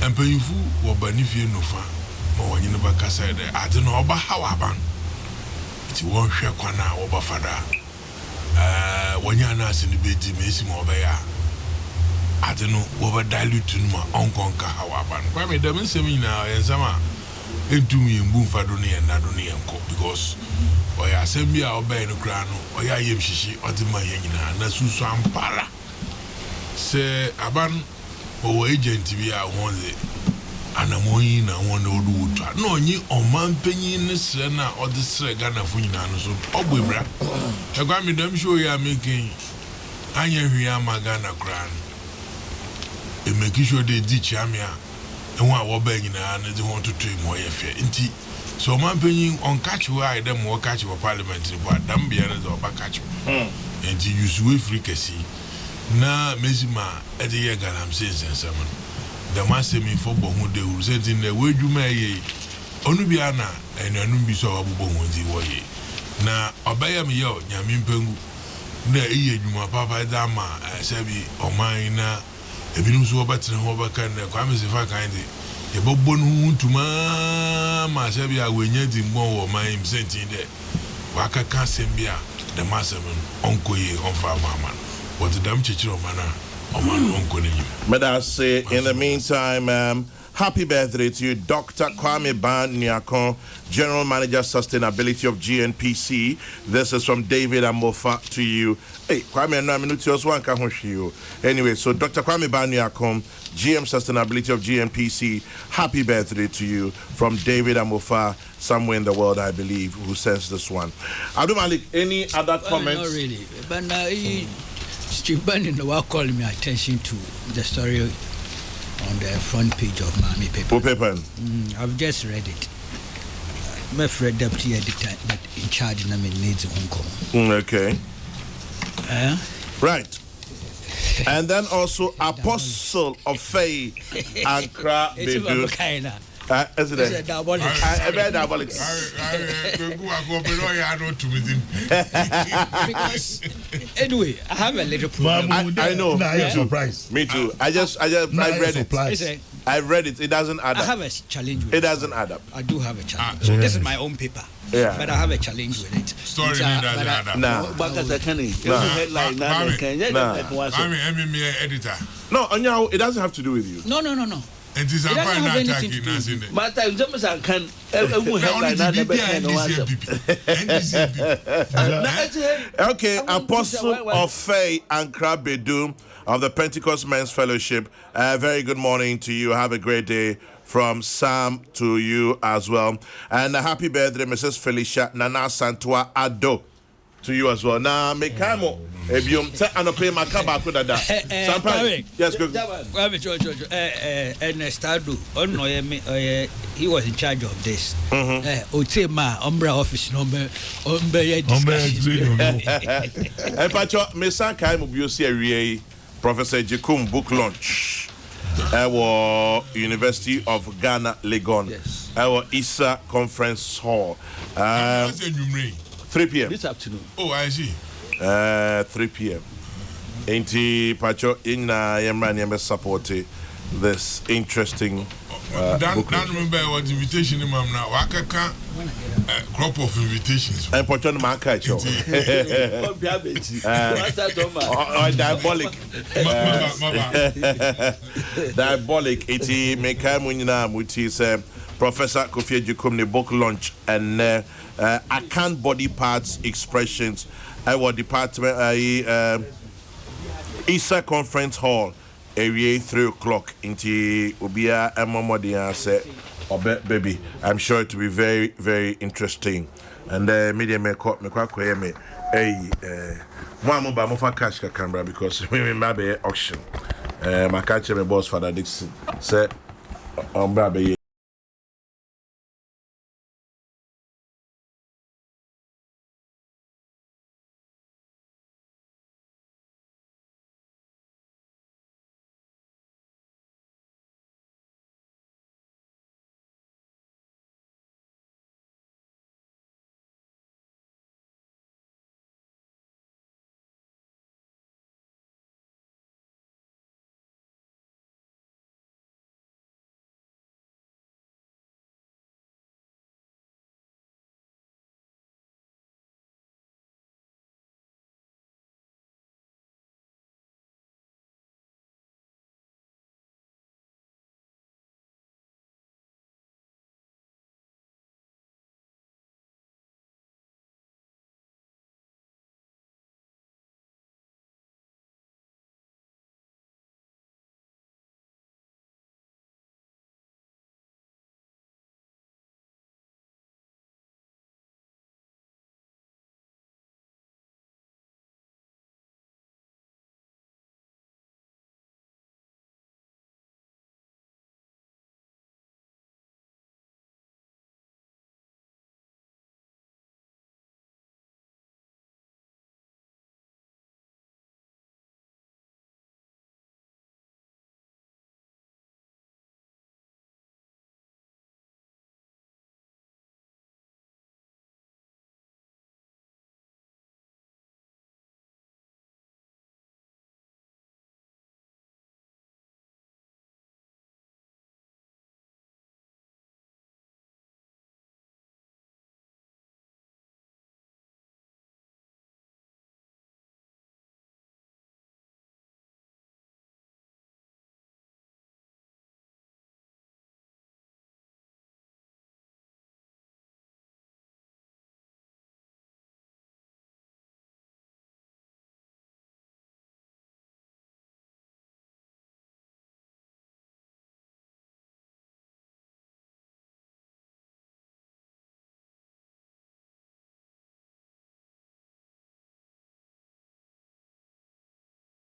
empeyifu wo banifie nofa ma wonyine bakasa there ade no oba hawaban ti won hwe kwana oba fada when you're not in the bed, Messi Mobaya, I don't know, over dilute to my uncle Kahawaban. Why me doesn't say me now, and some entum yembu fado ne enado ne enko because oya assemby a obey no kra no oya yem hyihi odima yanyina na susu ampara se aban o agent bi a wonze anamoyi na won odu wutwa na onyi omanpanyin ne sre na ode sre Ghana fu nyina no so ogbebra egwa mi dem show ya making anya hwia magana kra e make sure they di chamia and one will bang in and they want to treat more fair. Inti so man penny on catch why them more catch for parliamentary, but damn be another back catch. And you sweet fricassee. Na Mezima at the year galam says and summon. The master me for Bohu de who said in the way you may Onubiana and Anumbi saw Abu Bonzi way. Na obey me yo, Yamin Pengu. Na ye you my papa dama, Sabi or mine. Ebinum so better ho baka na kwame se fa kan de e bobbo no ntuma ma se bia wenye di mbon wo man im sentin de waka kan sem bia the master onkoye onfa mama but dam chichiro mana o man onko ne yim. But I say in the meantime happy birthday to you, Dr. Kwame Ban Nyakon, General Manager Sustainability of GNPC. This is from David Amofa to you. Hey, Kwame, no, anyway, so Dr. Kwame Ban Nyakon, GM Sustainability of GNPC, happy birthday to you from David Amofa, somewhere in the world, I believe, who sends this one. Abdul Malik, any other comments? Not really, but Steve Bannon was calling my attention to the story on the front page of Miami paper. What paper? I've just read it. My friend deputy editor in charge of needs Hong Kong. Okay. Right. And then also Apostle of Faith and Kra Bedu. Is it diabolic? Very diabolic. Because anyway, I have a little problem. I know. I'm surprised. Me too. I read it. I read it. It doesn't add up. I have a challenge with it. It doesn't add up. I do have a challenge. So this is my own paper. Yeah. But I have a challenge with it. Story doesn't add up. Nah. Editor. No, Anya, it doesn't have to do with you. No. It is a fine attacking us in it. Okay, Apostle of Faith and Krabedu of the Pentecost Men's Fellowship. Very good morning to you. Have a great day from Sam to you as well. And a happy birthday, Mrs. Felicia Nana Santua Ado. To you as well. Now, Mekamo, if you pay my cabak with that. Yes, good. And Stadu, he was in charge of this. Otema, Umbra office number, And Pacho, Mesa Kaimo Busi, Professor Jekum book launch. Our University of Ghana, Legon. Yes. Our ISA Conference Hall. 3 p.m. this afternoon. Oh, I see. 3 p.m. Ain't Pacho in Yamran support this interesting book. I remember what invitation ma'am now. Waka crop of invitations. And Pacho Makacho. Diabolic. Diabolic. It make Munina, which is Professor Kofi Jukumni book launch and account body parts expressions. Our department, ISA Conference Hall, area 3 o'clock. Into Ubia and Momodia said, baby, I'm sure it will be very, very interesting. And media may call me quite me. One more for cash camera because we may be auction. My catcher, my boss, Father Dixon, said, baby.